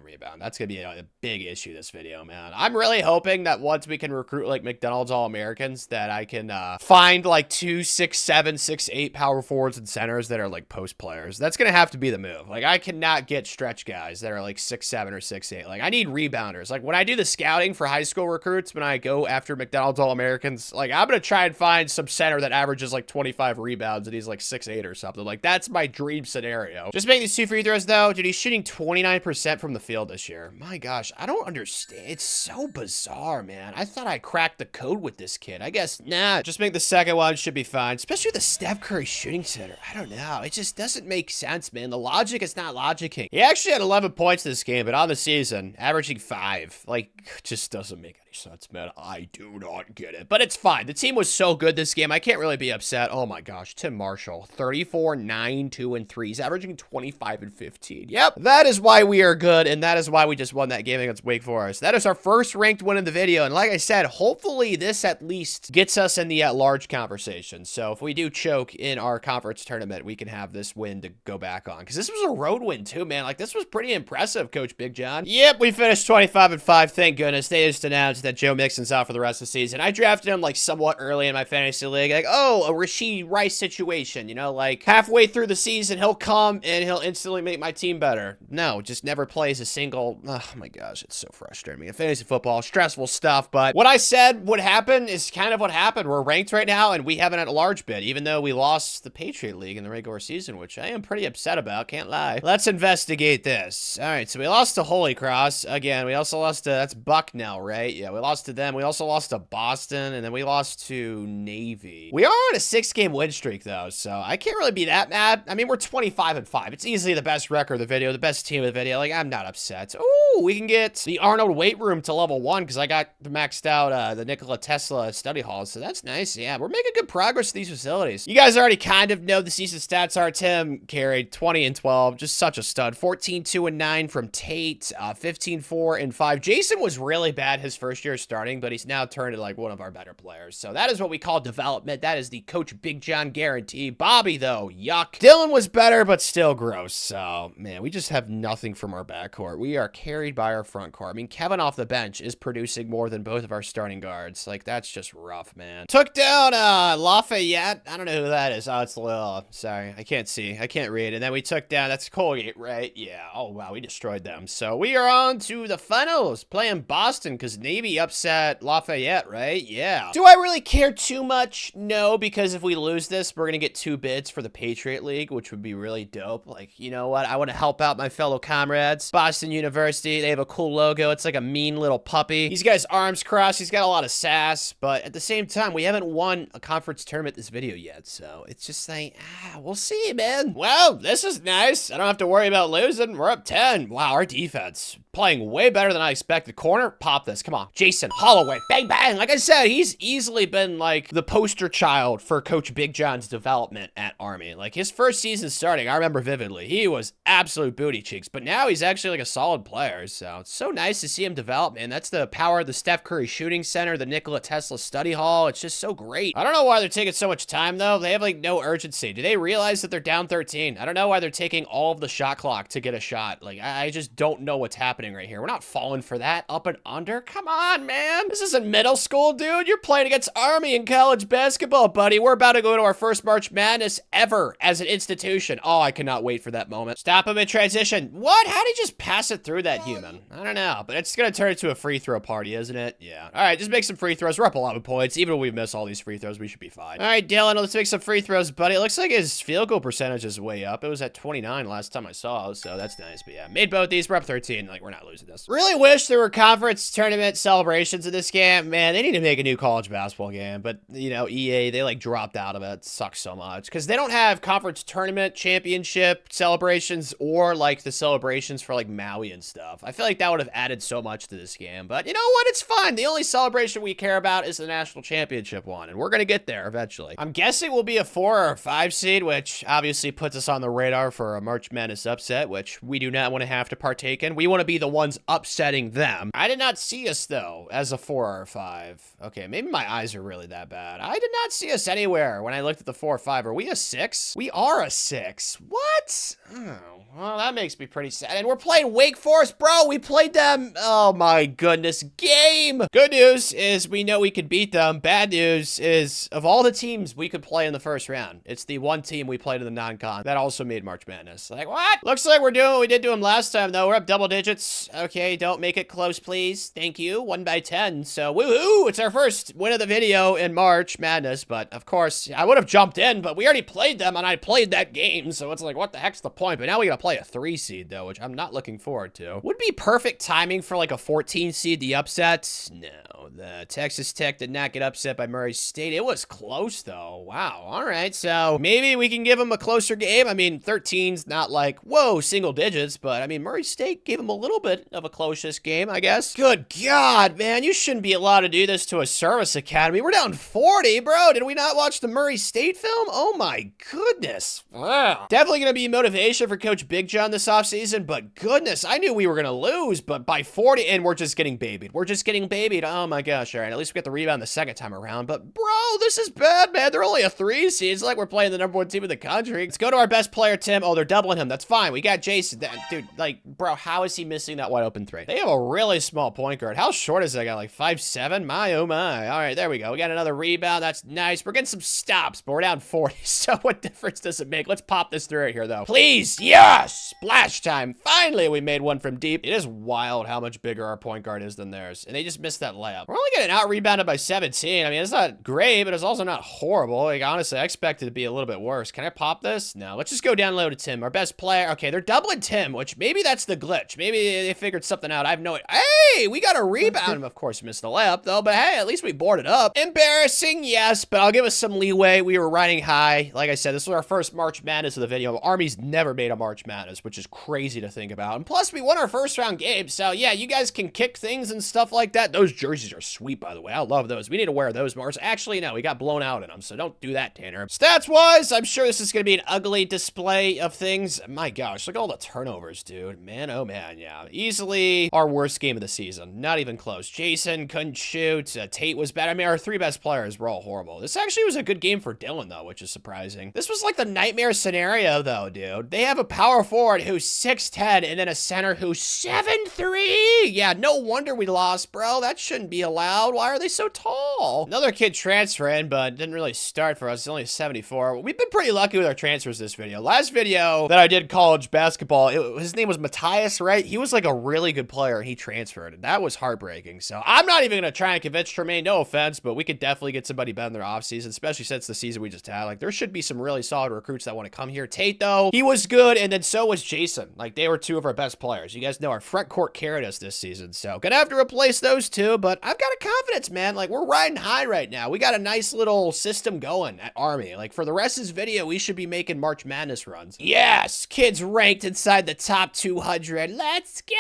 S1: rebound. That's going to be a big issue this video, man. I'm really hoping that once we can recruit like McDonald's All-Americans, that I can find like 2 6'7", 6'8" power forwards and centers that are like post players. That's going to have to be the move. Like, I cannot get stretch guys that are like 6'7" or 6'8". Like, I need rebounders. Like, when I do the scouting for high school recruits, when I go after McDonald's All-Americans, like, I'm going to try and find some center that averages like 25 rebounds and he's like 6'8" or something. Like, that's my dream scenario. Just make these 2 free throws though. Dude, he's shooting 29% from the field this year. My gosh, I don't understand. It's so bizarre, man. I thought I cracked the code with this kid. I guess, nah. Just make the second one, should be fine. Especially the Steph Curry shooting center. I don't know. It just doesn't make sense, man. The logic is not logicking. He actually had 11 points this game, but on the season, averaging 5. Like, just doesn't make any sense, man. I do not get it. But it's fine. The team was so good this game. I can't really be upset. Oh my gosh. Tim Marshall, 34, 9, 2, and 3. He's averaging 25 and 15. Yep. That is why we are good, and that is why we just won that game against Wake Forest. That is our first ranked win in the video, and like I said, hopefully this at least gets us in the at-large conversation. So if we do choke in our conference tournament, we can have this win to go back on. Because this was a road win too, man. Like, this was pretty impressive, Coach Big John. Yep, we finished 25 and 5. Thank goodness. They just announced that Joe Mixon's out for the rest of the season. I drafted him like somewhat early in my fantasy league. Like, oh, a Rashid Rice situation, you know, like halfway through the season, he'll come and he'll instantly make my team better. No, just never plays a single. Oh my gosh, it's so frustrating. In fantasy football, stressful stuff. But what I said would happen is kind of what happened. We're ranked right now and we haven't had a large bid, even though we lost the Patriot League in the regular season, which I am pretty upset about. Can't lie. Let's investigate this. All right, so we lost to Holy Cross. Again, we also lost to, that's Bucknell, right? Yeah, we lost to them. We also lost to Boston, and then we lost to Navy. We are on a 6-game win streak, though, so I can't really be that mad. I mean, we're 25 and 5. It's easily the best record of the video, the best team of the video. Like, I'm not upset. Ooh, we can get the Arnold weight room to level 1 because I got maxed out the Nikola Tesla study hall, so that's nice. Yeah, we're making good progress with these facilities. You guys already kind of know the season stats are. Tim carried 20 and 12, just such a stud. 14, 2, and 9 from Tate, 15, 4, and 5. Jason was really bad his first year starting, but he's now turned into like one of our better players. So that is what we call development. That is the Coach Big John guarantee. Bobby, though, yuck. Dylan was better, but still gross. So, man, we just have nothing from our backcourt. We are carried by our front court. I mean, Kevin off the bench is producing more than both of our starting guards. Like, that's just rough, man. Took down Lafayette. I don't know who that is. Oh, it's Lil. Sorry, I can't see. I can't read. And then we took down, that's Colgate, right? Yeah. Oh, wow, we destroyed them. So we are on to the finals, playing Boston, because Navy Navy upset Lafayette, right? Yeah. Do I really care too much? No, because if we lose this, we're gonna get 2 bids for the Patriot League, which would be really dope. Like, you know what? I want to help out my fellow comrades. Boston University, they have a cool logo. It's like a mean little puppy. He's got his arms crossed. He's got a lot of sass, but at the same time, we haven't won a conference tournament this video yet, so it's just like, we'll see, man. Well, this is nice. I don't have to worry about losing. We're up 10. Wow, our defense playing way better than I expected. Corner, pop this. Come on. Jason Holloway. Bang, bang. Like I said, he's easily been like the poster child for Coach Big John's development at Army. Like his first season starting, I remember vividly, he was absolute booty cheeks, but now he's actually like a solid player. So it's so nice to see him develop, man. That's the power of the Steph Curry Shooting Center, the Nikola Tesla Study Hall. It's just so great. I don't know why they're taking so much time though. They have like no urgency. Do they realize that they're down 13? I don't know why they're taking all of the shot clock to get a shot. Like I just don't know what's happening right here. We're not falling for that. Up and under? Come on, man. This isn't middle school, dude. You're playing against Army in college basketball, buddy. We're about to go to our first March Madness ever as an institution. Oh, I cannot wait for that moment. Stop him in transition. What? How did he just pass it through that human? I don't know, but it's gonna turn into a free throw party, isn't it? Yeah. All right, just make some free throws. We're up 11 points. Even if we miss all these free throws, we should be fine. All right, Dylan, let's make some free throws, buddy. It looks like his field goal percentage is way up. It was at 29 last time I saw, so that's nice. But yeah, made both these. We're up 13. Like, we're not losing this. Really wish there were conference tournament celebrations in this game. Man, they need to make a new college basketball game, but, you know, EA, they, like, dropped out of it. It sucks so much, because they don't have conference tournament championship celebrations or, like, the celebrations for, like, Maui and stuff. I feel like that would have added so much to this game, but you know what? It's fine. The only celebration we care about is the national championship one, and we're gonna get there eventually. I'm guessing we'll be a 4 or 5 seed, which obviously puts us on the radar for a March Madness upset, which we do not want to have to partake in. We want to be the ones upsetting them. I did not see us, though, as a 4 or 5. Okay, maybe my eyes are really that bad. I did not see us anywhere when I looked at the 4 or 5. Are we a 6? We are a 6. What? Oh, well, that makes me pretty sad. And we're playing Wake Forest, bro. We played them. Oh, my goodness. Game. Good news is we know we could beat them. Bad news is of all the teams we could play in the first round, it's the one team we played in the non-con that also made March Madness. Like, what? Looks like we're doing what we did to them last time, though. We're up double digits. Okay, don't make it close, please. Thank you. 1 by 10. So, woohoo! It's our first win of the video in March Madness. But, of course, I would have jumped in, but we already played them, and I played that game. So, it's like, what the heck's the point? But now we gotta play a 3 seed, though, which I'm not looking forward to. Would be perfect timing for, like, a 14 seed, the upset. No, the Texas Tech did not get upset by Murray State. It was close, though. Wow. All right. So, maybe we can give them a closer game. I mean, 13's not like, whoa, single digits, but, I mean, Murray State gave them a little bit of a closest game, I guess. Good God, man. You shouldn't be allowed to do this to a service academy. We're down 40, bro. Did we not watch the Murray State film? Oh, my goodness. Wow. Definitely going to be motivation for Coach Big John this offseason, but goodness, I knew we were going to lose, but by 40, and we're just getting babied. We're just getting babied. Oh, my gosh. All right. At least we got the rebound the second time around, but bro, this is bad, man. They're only a 3 seed. It's like we're playing the #1 team in the country. Let's go to our best player, Tim. Oh, they're doubling him. That's fine. We got Jason. Dude, like, bro, how is he missing that wide open 3? They have a really small point guard. How short is that guy? Like 5'7"? My, oh my. All right, there we go. We got another rebound. That's nice. We're getting some stops, but we're down 40. So what difference does it make? Let's pop this through right here, though. Please. Yes. Splash time. Finally, we made one from deep. It is wild how much bigger our point guard is than theirs. And they just missed that layup. We're only getting out rebounded by 17. I mean, it's not great, but it's also not horrible. Like, honestly, I expected it to be a little bit worse. Can I pop this? No. Let's just go down low to Tim, our best player. Okay, they're doubling Tim, which maybe that's the glitch. Maybe they figured something out. I have no idea. Hey, we got a rebound. Of course, missed the layup, though. But hey, at least we boarded up. Embarrassing, yes, but I'll give us some leeway. We were riding high. Like I said, this was our first March Madness of the video. Army's never made a March Madness, which is crazy to think about. And plus, we won our first round game. So yeah, you guys can kick things and stuff like that. Those jerseys are sweet, by the way. I love those. We need to wear those more. Actually, no, we got blown out in them, so don't do that, Tanner. Stats-wise, I'm sure this is going to be an ugly display of things. My gosh, look at all the turnovers, dude. Man, oh man, yeah. Easily our worst game of the season. Not even close. Jason couldn't shoot. Tate was bad. I mean, our 3 best players were all horrible. This actually was a good game for Dylan, though, which is surprising. This was like the nightmare scenario, though, dude. They have a power forward who's 6'10", and then a center who's 7'3". Yeah, no wonder we lost, bro. That shouldn't be allowed. Why are they so tall? Another kid transferring, but didn't really start for us. It's only a 74. We've been pretty lucky with our transfers this video. Last video that I did college basketball, his name was Matthias, right? He was like a really good player, and he transferred. That was heartbreaking. taking. So I'm not even going to try and convince Tremaine, no offense, but we could definitely get somebody better in their offseason, especially since the season we just had. Like, there should be some really solid recruits that want to come here. Tate, though, he was good, and then so was Jason. Like, they were two of our best players. You guys know our front court carried us this season, so gonna have to replace those two, but I've got a confidence, man. Like, we're riding high right now. We got a nice little system going at Army. Like, for the rest of this video, we should be making March Madness runs. Yes, kids ranked inside the top 200. Let's go.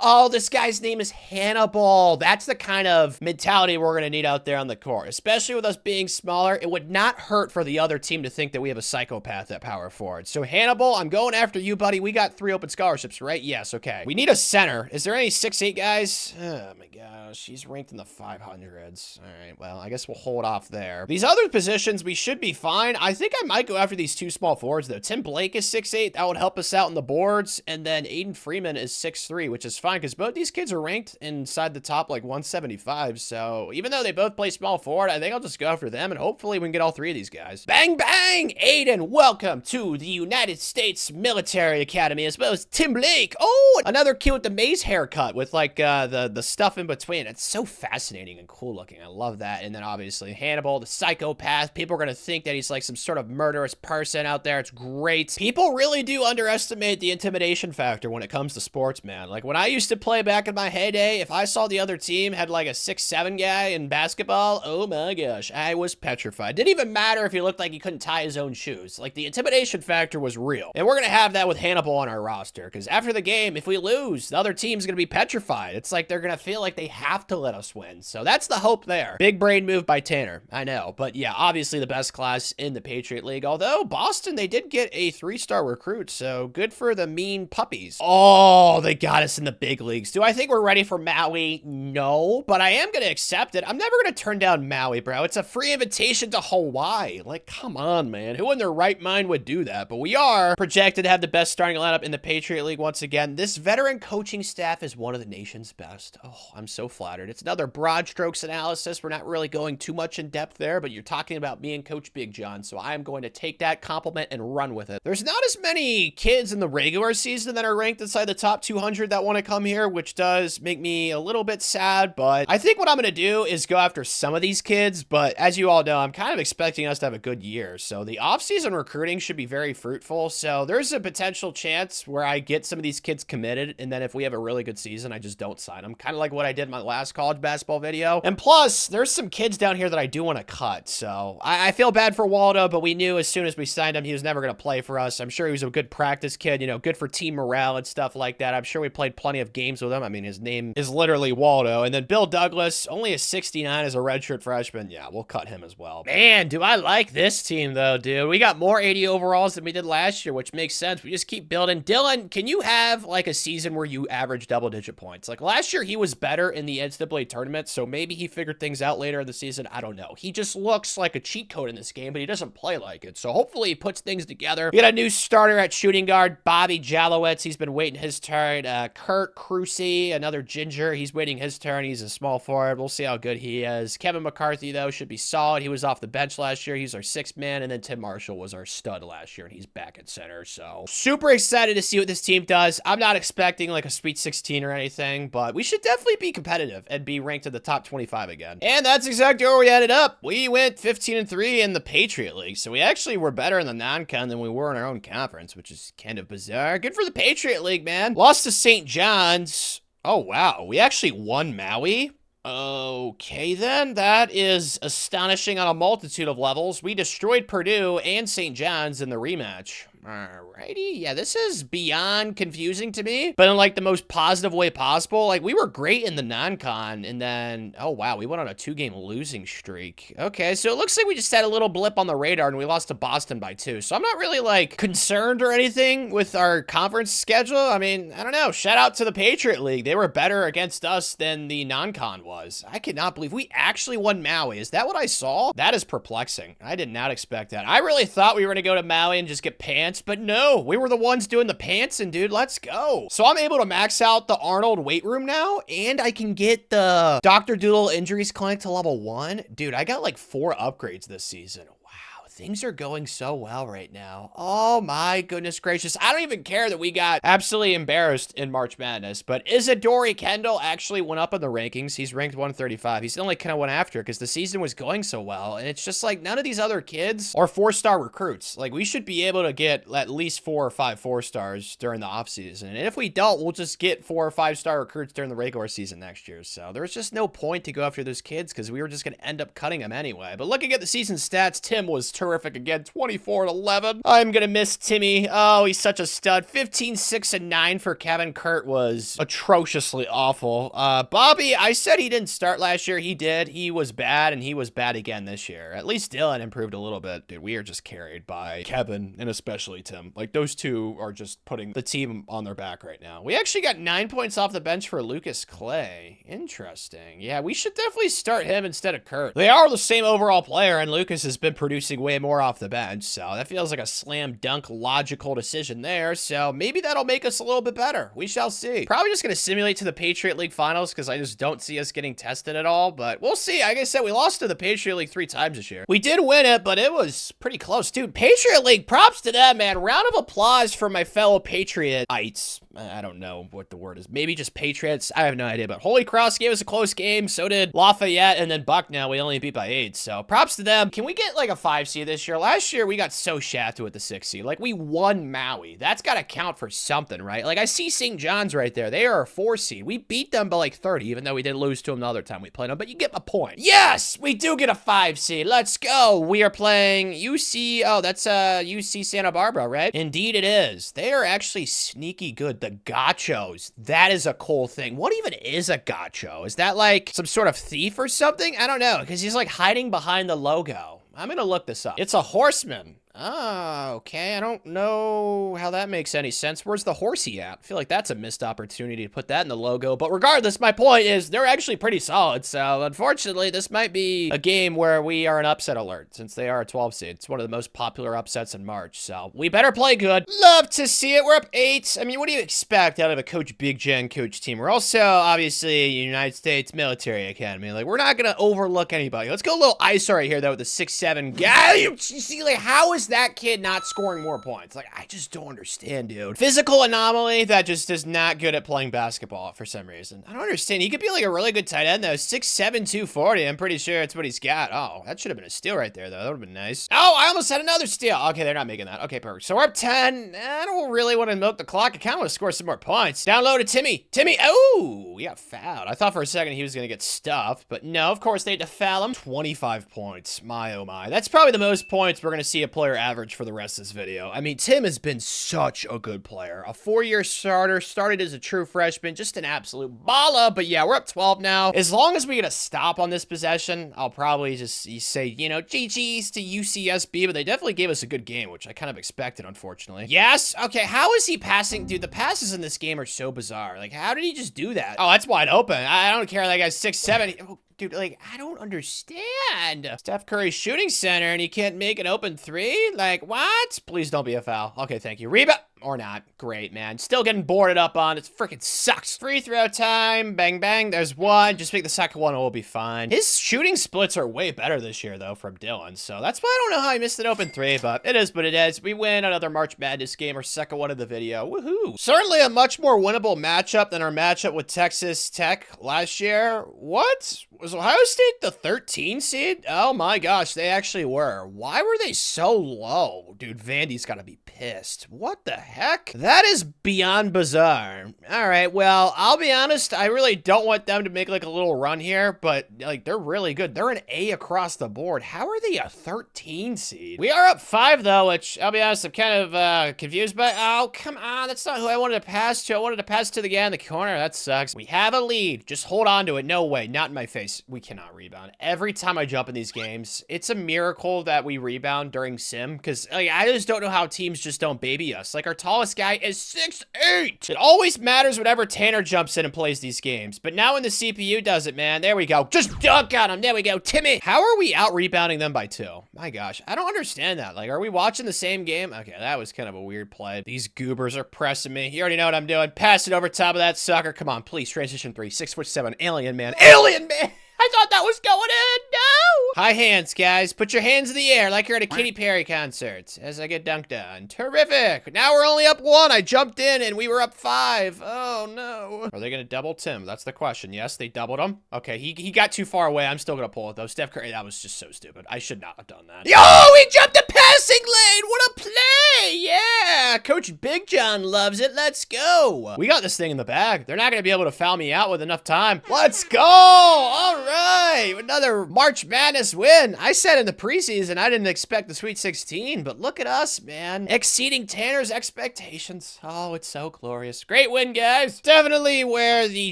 S1: Oh, this guy's name is Hannibal. That's the kind of mentality we're gonna need out there on the court, especially with us being smaller. It would not hurt for the other team to think that we have a psychopath at power forward. So Hannibal, I'm going after you, buddy. We got 3 open scholarships, right? Yes, okay. We need a center. Is there any 6'8" guys? Oh my gosh, he's ranked in the 500s. All right, well, I guess we'll hold off there. These other positions, we should be fine. I think I might go after these 2 small forwards, though. Tim Blake is 6'8". That would help us out on the boards. And then Aiden Freeman is 6'3", which is fine because both these kids are ranked inside the top, like, 175. So even though they both play small forward, I think I'll just go after them, and hopefully we can get all 3 of these guys. Bang, bang! Aiden, welcome to the United States Military Academy, as well as Tim Blake. Oh, another kid with the maze haircut with, like, the stuff in between. It's so fascinating and cool looking. I love that. And then, obviously, Hannibal, the psychopath. People are going to think that he's, like, some sort of murderous person out there. It's great. People really do underestimate the intimidation factor when it comes to sports, man. Like, when I used to play back in my heyday, if I saw the other team had, like, a 6'7" guy in basketball, oh my gosh, I was petrified. Didn't even matter if he looked like he couldn't tie his own shoes. Like, the intimidation factor was real. And we're going to have that with Hannibal on our roster, because after the game, if we lose, the other team's going to be petrified. It's like they're going to feel like they have to let us win. So that's the hope there. Big brain move by Tanner. I know. But yeah, obviously the best class in the Patriot League. Although Boston, they did get a 3-star recruit, so good for the mean puppies. Oh, they got us in the big leagues. Do I think we're ready for Maui? No, but I am going to accept it. I'm never going to turn down Maui, bro. It's a free invitation to Hawaii. Like, come on, man. Who in their right mind would do that? But we are projected to have the best starting lineup in the Patriot League once again. This veteran coaching staff is one of the nation's best. Oh, I'm so flattered. It's another broad strokes analysis. We're not really going too much in depth there, but you're talking about me and Coach Big John, so I am going to take that compliment and run with it. There's not as many kids in the regular season that are ranked inside the top 200 that want to come here, which does make me a little bit sad, but I think what I'm going to do is go after some of these kids, but as you all know, I'm kind of expecting us to have a good year, so the offseason recruiting should be very fruitful, so there's a potential chance where I get some of these kids committed, and then if we have a really good season, I just don't sign them, kind of like what I did in my last college basketball video. And plus, there's some kids down here that I do want to cut, so I feel bad for Waldo, but we knew as soon as we signed him, he was never going to play for us. I'm sure he was a good practice kid, you know, good for team morale and stuff like that. I'm sure we played plenty of games with him. I mean, his name is literally Waldo. And then Bill Douglas, only a 69 as a redshirt freshman. Yeah, we'll cut him as well. Man, do I like this team, though, dude. We got more 80 overalls than we did last year, which makes sense. We just keep building. Dylan, can you have, like, a season where you average double-digit points? Like, last year, he was better in the NCAA tournament, so maybe he figured things out later in the season. I don't know. He just looks like a cheat code in this game, but he doesn't play like it. So hopefully he puts things together. We got a new starter at shooting guard, Bobby Jalowitz. He's been waiting his turn. Kurt Crucy, another ginger. He's waiting his turn. He's a small forward. We'll see how good he is. Kevin McCarthy, though, should be solid. He was off the bench last year. He's our 6th man. And then Tim Marshall was our stud last year, and he's back at center. So super excited to see what this team does. I'm not expecting like a Sweet 16 or anything, but we should definitely be competitive and be ranked in the top 25 again. And that's exactly where we ended up. We went 15-3 in the Patriot League. So we actually were better in the non-con than we were in our own conference, which is kind of bizarre. Good for the Patriot League, man. Lost to St. John's. Oh, wow. We actually won Maui. Okay, then. That is astonishing on a multitude of levels. We destroyed Purdue and St. John's in the rematch. Alrighty, yeah, this is beyond confusing to me, but in like the most positive way possible. Like, we were great in the non-con, and then, oh wow, we went on a 2-game losing streak. Okay, so it looks like we just had a little blip on the radar, and we lost to Boston by 2, so I'm not really, like, concerned or anything with our conference schedule. I mean, I don't know, shout out to the Patriot League. They were better against us than the non-con was. I cannot believe we actually won Maui. Is that what I saw? That is perplexing. I did not expect that. I really thought we were gonna go to Maui and just get pants, but no, we were the ones doing the pantsing, dude. Let's go. So I'm able to max out the Arnold weight room now, and I can get the Dr. Doodle injuries clinic to level 1. Dude, I got like 4 upgrades this season. Wow, things are going so well right now. Oh my goodness gracious. I don't even care that we got absolutely embarrassed in March Madness, but Isadori Kendall actually went up in the rankings. He's ranked 135. He's the only kind of went after because the season was going so well, and it's just like none of these other kids are 4-star recruits. Like, we should be able to get at least 4 or 5 4-stars during the offseason, and if we don't, we'll just get 4 or 5-star recruits during the regular season next year. So there's just no point to go after those kids because we were just going to end up cutting them anyway. But looking at the season stats, Tim was terrific again, 24-11. I'm going to miss Timmy. Oh, he's such a stud. 15, 6, and 9 for Kevin. Kurt was atrociously awful. Bobby, I said he didn't start last year. He did. He was bad, and he was bad again this year. At least Dylan improved a little bit. Dude, we are just carried by Kevin and especially Tim. Like, those two are just putting the team on their back right now. We actually got 9 points off the bench for Lucas Clay. Interesting. Yeah, we should definitely start him instead of Kurt. They are the same overall player, and Lucas has been producing way more off the bench, so that feels like a slam dunk logical decision there. So maybe that'll make us a little bit better. We shall see. Probably just going to simulate to the Patriot League finals because I just don't see us getting tested at all, but we'll see. Like I said, we lost to the Patriot League 3 times this year. We did win it, but it was pretty close, dude. Patriot League, props to them, man. Round of applause for my fellow Patriotites. I don't know what the word is. Maybe just Patriots. I have no idea, but Holy Cross gave us a close game. So did Lafayette, and then Bucknell. We only beat by 8, so props to them. Can we get like a 5 seed this year? Last year, we got so shafted with the 6 seed. Like, we won Maui. That's got to count for something, right? Like, I see St. John's right there. They are a 4 seed. We beat them by like 30, even though we did lose to them the other time we played them, but you get my point. Yes, we do get a 5 seed. Let's go. We are playing UC. Oh, that's UC Santa Barbara, right? Indeed it is. They are actually sneaky good. The gachos. That is a cool thing. What even is a gacho? Is that like some sort of thief or something? I don't know, because he's like hiding behind the logo. I'm gonna look this up. It's a horseman. Oh, okay. I don't know how that makes any sense. Where's the horsey at? I feel like that's a missed opportunity to put that in the logo. But regardless, my point is they're actually pretty solid. So unfortunately, this might be a game where we are an upset alert since they are a 12 seed. It's one of the most popular upsets in March. So we better play good. Love to see it. We're up 8. I mean, what do you expect out of a Coach Big Gen coach team? We're also obviously a United States Military Academy. Like, we're not going to overlook anybody. Let's go a little ISO right here, though, with the 6'7" guy. You see, like, how is that kid not scoring more points? Like, I just don't understand, dude. Physical anomaly that just is not good at playing basketball for some reason. I don't understand. He could be like a really good tight end, though. 6'7", 240. I'm pretty sure that's what he's got. Oh, that should have been a steal right there, though. That would have been nice. Oh, I almost had another steal. Okay, they're not making that. Okay, perfect. So we're up 10. I don't really want to milk the clock. I kind of want to score some more points. Down low to Timmy. Timmy. Oh, he got fouled. I thought for a second he was going to get stuffed, but no, of course they had to foul him. 25 points. My, oh my. That's probably the most points we're going to see a player average for the rest of this video. I mean, Tim has been such a good player. A 4-year starter, started as a true freshman, just an absolute baller. But yeah, we're up 12 now. As long as we get a stop on this possession, I'll probably just say, you know, GG's to UCSB, but they definitely gave us a good game, which I kind of expected, unfortunately. Yes? Okay, how is he passing? Dude, the passes in this game are so bizarre. Like, how did he just do that? Oh, that's wide open. I don't care. That guy's 6'7". Oh, dude, like, I don't understand. Steph Curry's shooting center and he can't make an open 3? Like, what? Please don't be a foul. Okay, thank you. Rebound. Or not. Great, man. Still getting boarded up on. It freaking sucks. Free throw time. Bang, bang. There's one. Just make the second one. It will be fine. His shooting splits are way better this year, though, from Dylan. So that's why I don't know how he missed an open 3, but it is what it is. We win another March Madness game, our second one of the video. Woohoo. Certainly a much more winnable matchup than our matchup with Texas Tech last year. What? Was Ohio State the 13 seed? Oh my gosh, they actually were. Why were they so low? Dude, Vandy's gotta be pissed. What the heck? That is beyond bizarre. All right, well, I'll be honest, I really don't want them to make like a little run here, but like they're really good. They're an A across the board. How are they a 13 seed? We are up 5 though, which I'll be honest, I'm kind of confused by. Oh, come on, that's not who I wanted to pass to. I wanted to pass to the guy in the corner. That sucks. We have a lead. Just hold on to it. No way, not in my face. We cannot rebound. Every time I jump in these games, it's a miracle that we rebound during sim, because like, I just don't know how teams just don't baby us. Like, our tallest guy is 6'8". It always matters whenever Tanner jumps in and plays these games, but now when the CPU does it, man, there we go. Just dunk on him. There we go. Timmy. How are we out rebounding them by 2? My gosh, I don't understand that. Like, are we watching the same game? Okay, that was kind of a weird play. These goobers are pressing me. You already know what I'm doing. Pass it over top of that sucker. Come on, please. Transition 3. 6'7". Alien man. Alien man. I thought that was going in. No. High hands, guys. Put your hands in the air like you're at a Katy Perry concert as I get dunked on. Terrific. Now we're only up 1. I jumped in and we were up 5. Oh, no. Are they going to double Tim? That's the question. Yes, they doubled him. Okay, he got too far away. I'm still going to pull it, though. Steph Curry, that was just so stupid. I should not have done that. Yo, he jumped the passing lane. What a play. Yeah. Coach Big John loves it. Let's go. We got this thing in the bag. They're not going to be able to foul me out with enough time. Let's go. All right. Another March Madness win. I said in the preseason I didn't expect the Sweet 16, but look at us, man. Exceeding Tanner's expectations. Oh, it's so glorious. Great win, guys. Definitely where the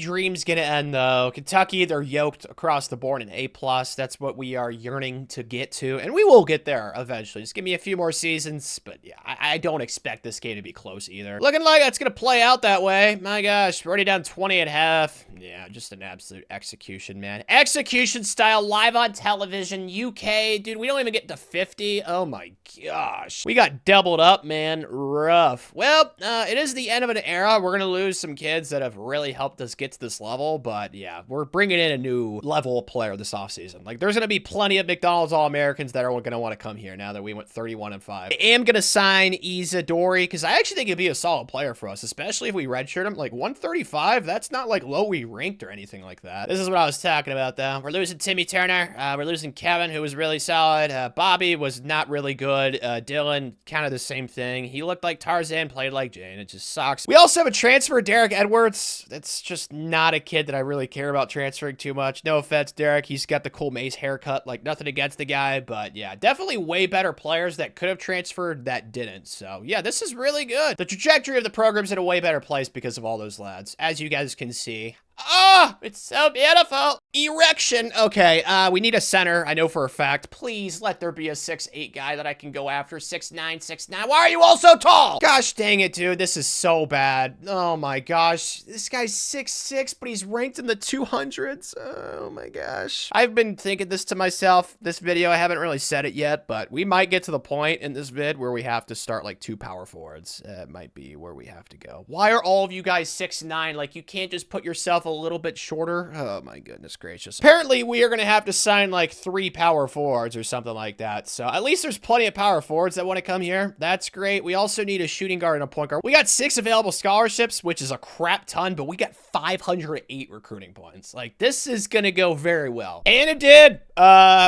S1: dream's gonna end, though. Kentucky, they're yoked across the board in A+. That's what we are yearning to get to, and we will get there eventually. Just give me a few more seasons, but yeah, I don't expect this game to be close either. Looking like it's gonna play out that way. My gosh, we're already down 20 at half. Yeah, just an absolute execution, man. Execution style, live on television, UK. Dude, we don't even get to 50. Oh my gosh. We got doubled up, man. Rough. Well, it is the end of an era. We're gonna lose some kids that have really helped us get to this level, but yeah, we're bringing in a new level of player this offseason. Like, there's gonna be plenty of McDonald's All-Americans that are gonna want to come here now that we went 31-5. I am gonna sign Isadori, because I actually think he'd be a solid player for us, especially if we redshirt him. Like, 135, that's not like low we ranked or anything like that. This is what I was talking about, though. We're losing Timmy Turner. We're losing Kevin, who was really solid. Bobby was not really good. Dylan, kind of the same thing. He looked like Tarzan, played like Jane. It just sucks. We also have a transfer, Derek Edwards. That's just not a kid that I really care about transferring too much. No offense, Derek. He's got the cool Mace haircut. Like, nothing against the guy, but yeah, definitely way better players that could have transferred that didn't. So yeah, this is really good. The trajectory of the program's in a way better place because of all those lads, as you guys can see. Oh, it's so beautiful. Erection. Okay, we need a center. I know for a fact. Please let there be a 6'8" guy that I can go after. 6'9", 6'9". Why are you all so tall? Gosh dang it, dude. This is so bad. Oh my gosh. This guy's 6'6", but he's ranked in the 200s. Oh my gosh. I've been thinking this to myself. This video, I haven't really said it yet, but we might get to the point in this vid where we have to start like 2 power forwards. It might be where we have to go. Why are all of you guys 6'9"? Like, you can't just put yourself a little bit shorter. Oh my goodness gracious. Apparently we are going to have to sign like 3 power forwards or something like that. So at least there's plenty of power forwards that want to come here. That's great. We also need a shooting guard and a point guard. We got 6 available scholarships, which is a crap ton, but we got 508 recruiting points. Like, this is going to go very well. And it did.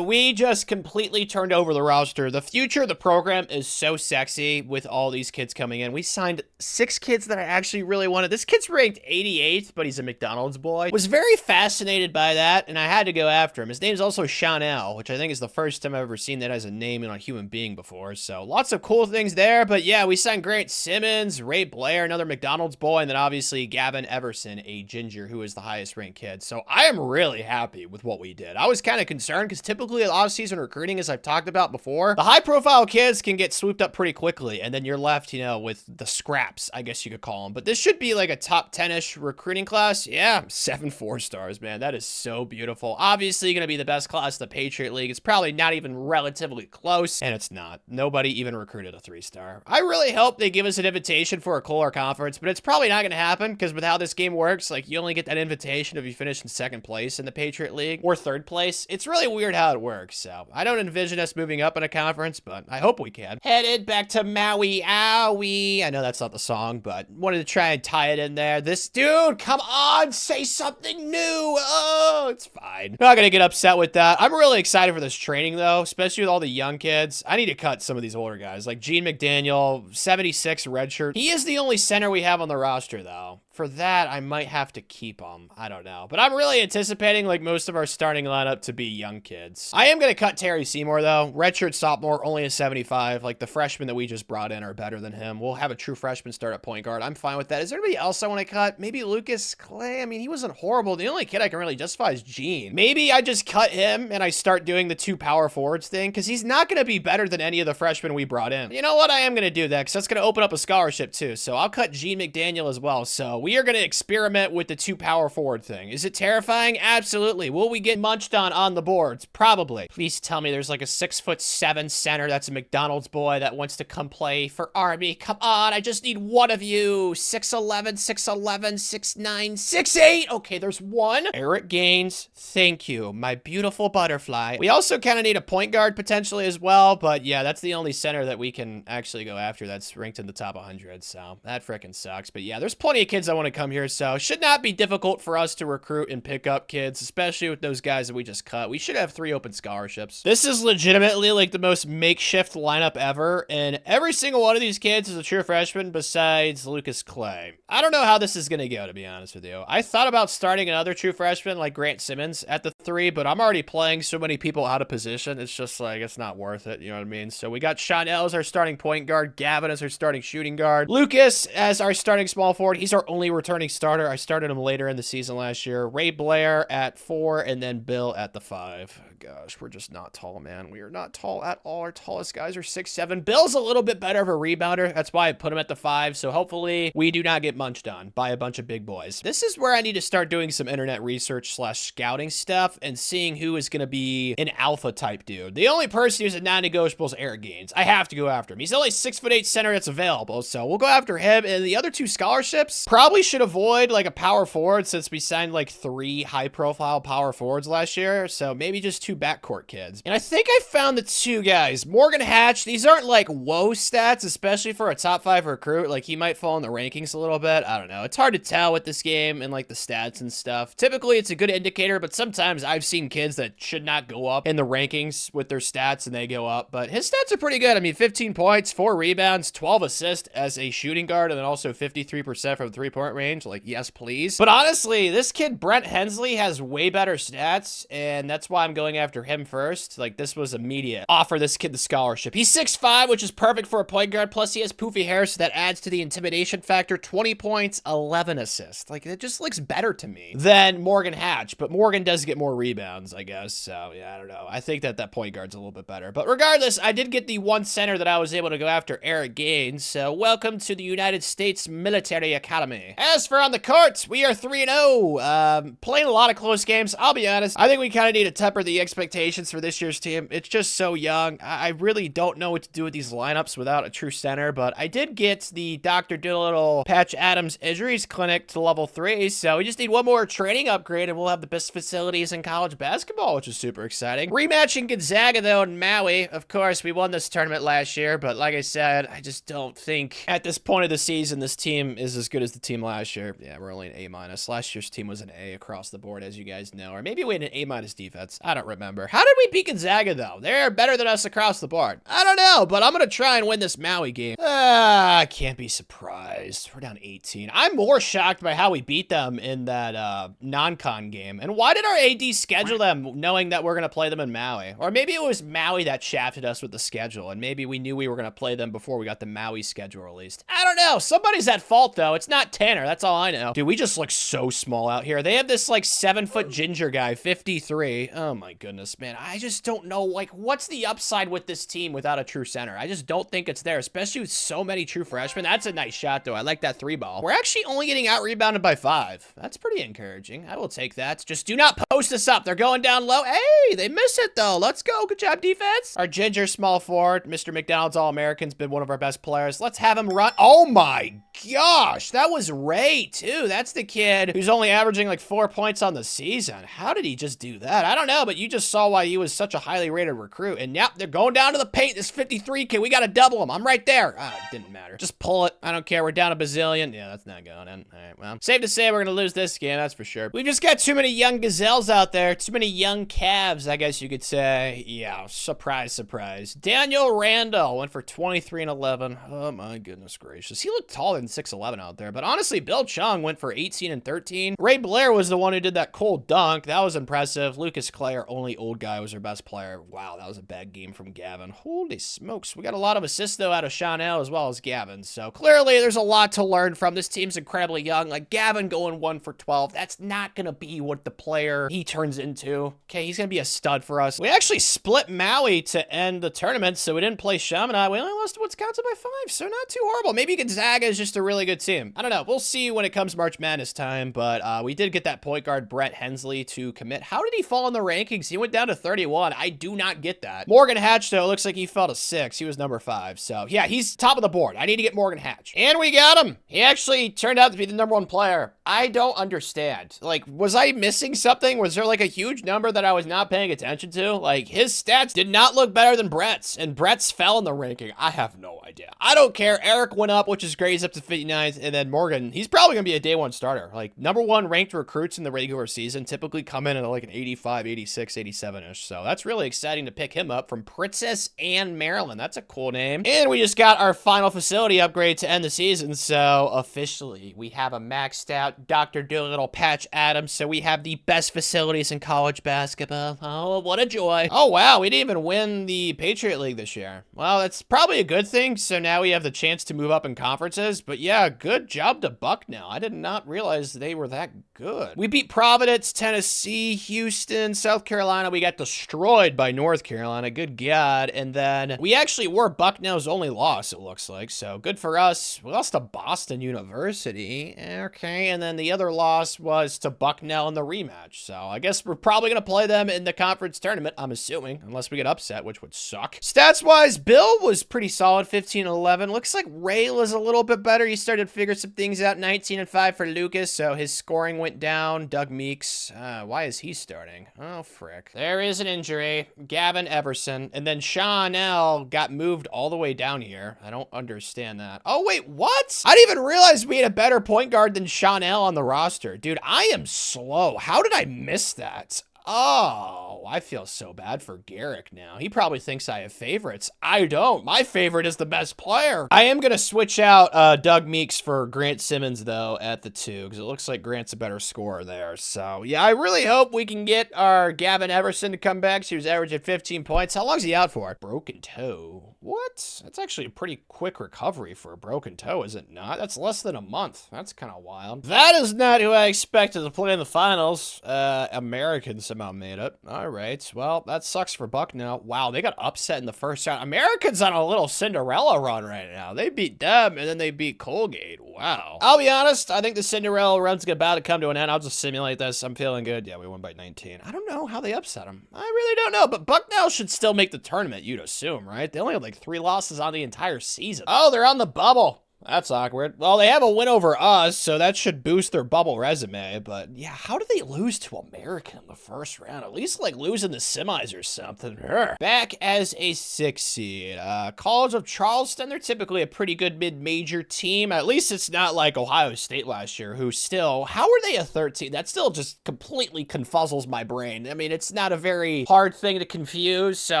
S1: We just completely turned over the roster. The future of the program is so sexy with all these kids coming in. We signed 6 kids that I actually really wanted. This kid's ranked 88th, but he's a McDonald's boy. Was very fascinated by that, and I had to go after him. His name's also Chanel, which I think is the first time I've ever seen that as a name in a human being before. So lots of cool things there. But yeah, we signed Grant Simmons, Ray Blair, another McDonald's boy, and then obviously Gavin Everson, a ginger who is the highest ranked kid. So I am really happy with what we did. I was kind of concerned because typically a lot of season recruiting, as I've talked about before, the high profile kids can get swooped up pretty quickly, and then you're left, you know, with the scraps, I guess you could call them. But this should be like a top 10-ish recruiting class. Yeah, 7 4-stars, man. That is so beautiful. Obviously going to be the best class in the Patriot League. It's probably not even relatively close, and it's not. Nobody even recruited a 3-star. I really hope they give us an invitation for a Kohler conference, but it's probably not going to happen because with how this game works, like, you only get that invitation if you finish in 2nd place in the Patriot League or 3rd place. It's really weird how it works, so I don't envision us moving up in a conference, but I hope we can. Headed back to Maui, owie. I know that's not the song, but wanted to try and tie it in there. This dude, come on, say something new. Oh, it's fine. Not gonna get upset with that. I'm really excited for this training, though, especially with all the young kids. I need to cut some of these older guys, like Gene McDaniel, 76 redshirt. He is the only center we have on the roster, though. For that, I might have to keep him. I don't know. But I'm really anticipating, like, most of our starting lineup to be young kids. I am going to cut Terry Seymour, though. Redshirt sophomore, only a 75. Like, the freshmen that we just brought in are better than him. We'll have a true freshman start at point guard. I'm fine with that. Is there anybody else I want to cut? Maybe Lucas Clay? I mean, he wasn't horrible. The only kid I can really justify is Gene. Maybe I just cut him and I start doing the 2 power forwards thing, because he's not going to be better than any of the freshmen we brought in. You know what? I am going to do that, because that's going to open up a scholarship, too. So I'll cut Gene McDaniel as well. So We are going to experiment with the 2 power forward thing. Is it terrifying? Absolutely. Will we get munched on the boards? Probably. Please tell me there's like a 6'7" center that's a McDonald's boy that wants to come play for Army. Come on, I just need one of you. 6'11", 6'11", 6'9", 6'8". Okay, there's one. Eric Gaines, thank you, my beautiful butterfly. We also kind of need a point guard potentially as well, but yeah, that's the only center that we can actually go after that's ranked in the top 100, so that freaking sucks. But yeah, there's plenty of kids that want to come here, so should not be difficult for us to recruit and pick up kids, especially with those guys that we just cut. We should have 3 open scholarships. This is legitimately like the most makeshift lineup ever, and every single one of these kids is a true freshman besides Lucas Clay. I don't know how this is going to go, to be honest with you. I thought about starting another true freshman like Grant Simmons at the 3, but I'm already playing so many people out of position. It's just like, it's not worth it. You know what I mean? So we got Chanel as our starting point guard, Gavin as our starting shooting guard, Lucas as our starting small forward. He's our only returning starter. I started him later in the season last year. Ray Blair at 4, and then Bill at the 5. Gosh, we're just not tall, man. We are not tall at all. Our tallest guys are 6'7". Bill's a little bit better of a rebounder. That's why I put him at the 5. So hopefully we do not get munched on by a bunch of big boys. This is where I need to start doing some internet research / scouting stuff and seeing who is going to be an alpha type dude. The only person who's a non-negotiable is Eric Gaines. I have to go after him. He's only 6'8" center that's available. So we'll go after him. And the other 2 scholarships probably should avoid like a power forward since we signed like 3 high profile power forwards last year. So maybe just 2 backcourt kids. And I think I found the 2 guys. Morgan Hatch, these aren't like whoa stats, especially for a top 5 recruit. Like he might fall in the rankings a little bit. I don't know. It's hard to tell with this game and like the stats and stuff. Typically it's a good indicator, but sometimes I've seen kids that should not go up in the rankings with their stats and they go up. But his stats are pretty good. I mean, 15 points, 4 rebounds, 12 assists as a shooting guard, and then also 53% from 3-point range. Like, yes, please. But honestly, this kid, Brent Hensley, has way better stats, and that's why I'm going after him first. Like, this was immediate. Offer this kid the scholarship. He's 6'5", which is perfect for a point guard, plus he has poofy hair, so that adds to the intimidation factor. 20 points, 11 assists. Like, it just looks better to me than Morgan Hatch, but Morgan does get more rebounds, I guess. So, yeah, I don't know. I think that point guard's a little bit better. But regardless, I did get the 1 center that I was able to go after, Eric Gaines. So, welcome to the United States Military Academy. As for on the court, we are 3-0. Playing a lot of close games. I'll be honest, I think we kind of need to temper the expectations for this year's team. It's just so young. I really don't know what to do with these lineups without a true center, but I did get the Dr. Doolittle Patch Adams Injuries Clinic to level 3, so we just need one more training upgrade and we'll have the best facilities in college basketball, which is super exciting. Rematching Gonzaga, though, in Maui. Of course, we won this tournament last year, but like I said, I just don't think at this point of the season this team is as good as the team last year. Yeah, we're only an A-. Last year's team was an A across the board, as you guys know, or maybe we had an A- defense. I don't remember. How did we beat Gonzaga, though? They're better than us across the board. I don't know, but I'm going to try and win this Maui game. I can't be surprised. We're down 18. I'm more shocked by how we beat them in that non-con game. And why did our AD schedule them knowing that we're going to play them in Maui? Or maybe it was Maui that shafted us with the schedule, and maybe we knew we were going to play them before we got the Maui schedule released. I don't know. Somebody's at fault, though. It's not Tanner. That's all I know. Dude, we just look so small out here. They have this, like, 7-foot ginger guy, 53. Oh, my goodness, man. I just don't know, like, what's the upside with this team without a true center? I just don't think it's there, especially with so many true freshmen. That's a nice shot, though. I like that 3-ball. We're actually only getting out-rebounded by 5. That's pretty encouraging. I will take that. Just do not post us up. They're going down low. Hey, they miss it, though. Let's go. Good job, defense. Our ginger small forward, Mr. McDonald's All-American's been one of our best players. Let's have him run. Oh, my gosh. That was Ray, too. That's the kid who's only averaging, like, 4 points on the season. How did he just do that? I don't know, but you just saw why he was such a highly rated recruit. And, yep, they're going down to the paint. This 53 kid, we got to double him. I'm right there. Ah, it didn't matter. Just pull it. I don't care. We're down a bazillion. Yeah, that's not going in. All right, well, safe to say we're going to lose this game. That's for sure. We've just got too many young gazelles out there. Too many young calves, I guess you could say. Yeah, surprise, surprise. Daniel Randall went for 23 and 11. Oh, my goodness gracious. He looked taller than 6'11 out there. But honestly, Bill Chung went for 18 and 13. Ray Blair was the one who did that cold dunk. That was impressive. Lucas Clay, our only old guy, was our best player. Wow, that was a bad game from Gavin. Holy smokes. We got a lot of assists, though, out of Chanel as well as Gavin. So clearly, there's a lot to learn from. This team's incredibly young. Like Gavin going 1 for 12. That's not going to be what the player he turned turns into. Okay, he's gonna be a stud for us. We actually split Maui to end the tournament, so we didn't play Chaminade. We only lost to Wisconsin by 5, so not too horrible. Maybe Gonzaga is just a really good team. I don't know. We'll see when it comes March Madness time, but we did get that point guard Brett Hensley to commit. How did he fall in the rankings? He went down to 31. I do not get that. Morgan Hatch, though, looks like he fell to 6. He was number 5, so yeah, he's top of the board. I need to get Morgan Hatch. And we got him. He actually turned out to be the number 1 player. I don't understand. Like, was I missing something? Was there like a huge number that I was not paying attention to? Like, his stats did not look better than Brett's, and Brett's fell in the ranking. I have no idea. I don't care. Eric went up, which is great. He's up to 59th, and then Morgan, he's probably gonna be a day 1 starter. Like, number 1 ranked recruits in the regular season typically come in at like an 85, 86, 87-ish. So that's really exciting to pick him up from Princess Anne, Maryland. That's a cool name. And we just got our final facility upgrade to end the season. So officially, we have a maxed out Dr. Doolittle Patch Adams. So we have the best facilities in college basketball. Oh, what a joy. Oh, wow. We didn't even win the Patriot League this year. Well, that's probably a good thing. So now we have the chance to move up in conferences. But yeah, good job to Bucknell. I did not realize they were that good. We beat Providence, Tennessee, Houston, South Carolina. We got destroyed by North Carolina. Good God. And then we actually were Bucknell's only loss, it looks like. So good for us. We lost to Boston University. Okay. And then the other loss was to Bucknell in the rematch. So I guess we're probably going to play them in the conference tournament, I'm assuming, unless we get upset, which would suck. Stats-wise, Bill was pretty solid, 15-11. Looks like Ray was a little bit better. He started to figure some things out, 19-5 for Lucas, so his scoring went down. Doug Meeks, why is he starting? Oh, frick. There is an injury. Gavin Everson, and then Sean L got moved all the way down here. I don't understand that. Oh, wait, what? I didn't even realize we had a better point guard than Sean L on the roster. Dude, I am slow. How did I miss that? Oh, I feel so bad for Garrick now. He probably thinks I have favorites. I don't. My favorite is the best player. I am going to switch out Doug Meeks for Grant Simmons, though, at the 2, because it looks like Grant's a better scorer there. So, yeah, I really hope we can get our Gavin Everson to come back. He was averaging 15 points. How long is he out for? Broken toe. What? That's actually a pretty quick recovery for a broken toe, is it not? That's less than a month. That's kind of wild. That is not who I expected to play in the finals. Americans somehow made it. All right. Well, that sucks for Bucknell. Wow, they got upset in the first round. Americans on a little Cinderella run right now. They beat them, and then they beat Colgate. Wow. I'll be honest. I think the Cinderella run's about to come to an end. I'll just simulate this. I'm feeling good. Yeah, we won by 19. I don't know how they upset them. I really don't know, but Bucknell should still make the tournament, you'd assume, right? They only have like 3 losses on the entire season. Oh, they're on the bubble. That's awkward. Well, they have a win over us, so that should boost their bubble resume. But yeah, how did they lose to American in the first round? At least like losing the semis or something. Back as a 6 seed. College of Charleston, they're typically a pretty good mid-major team. At least it's not like Ohio State last year, who still, how are they a 13? That still just completely confuzzles my brain. I mean, it's not a very hard thing to confuse, so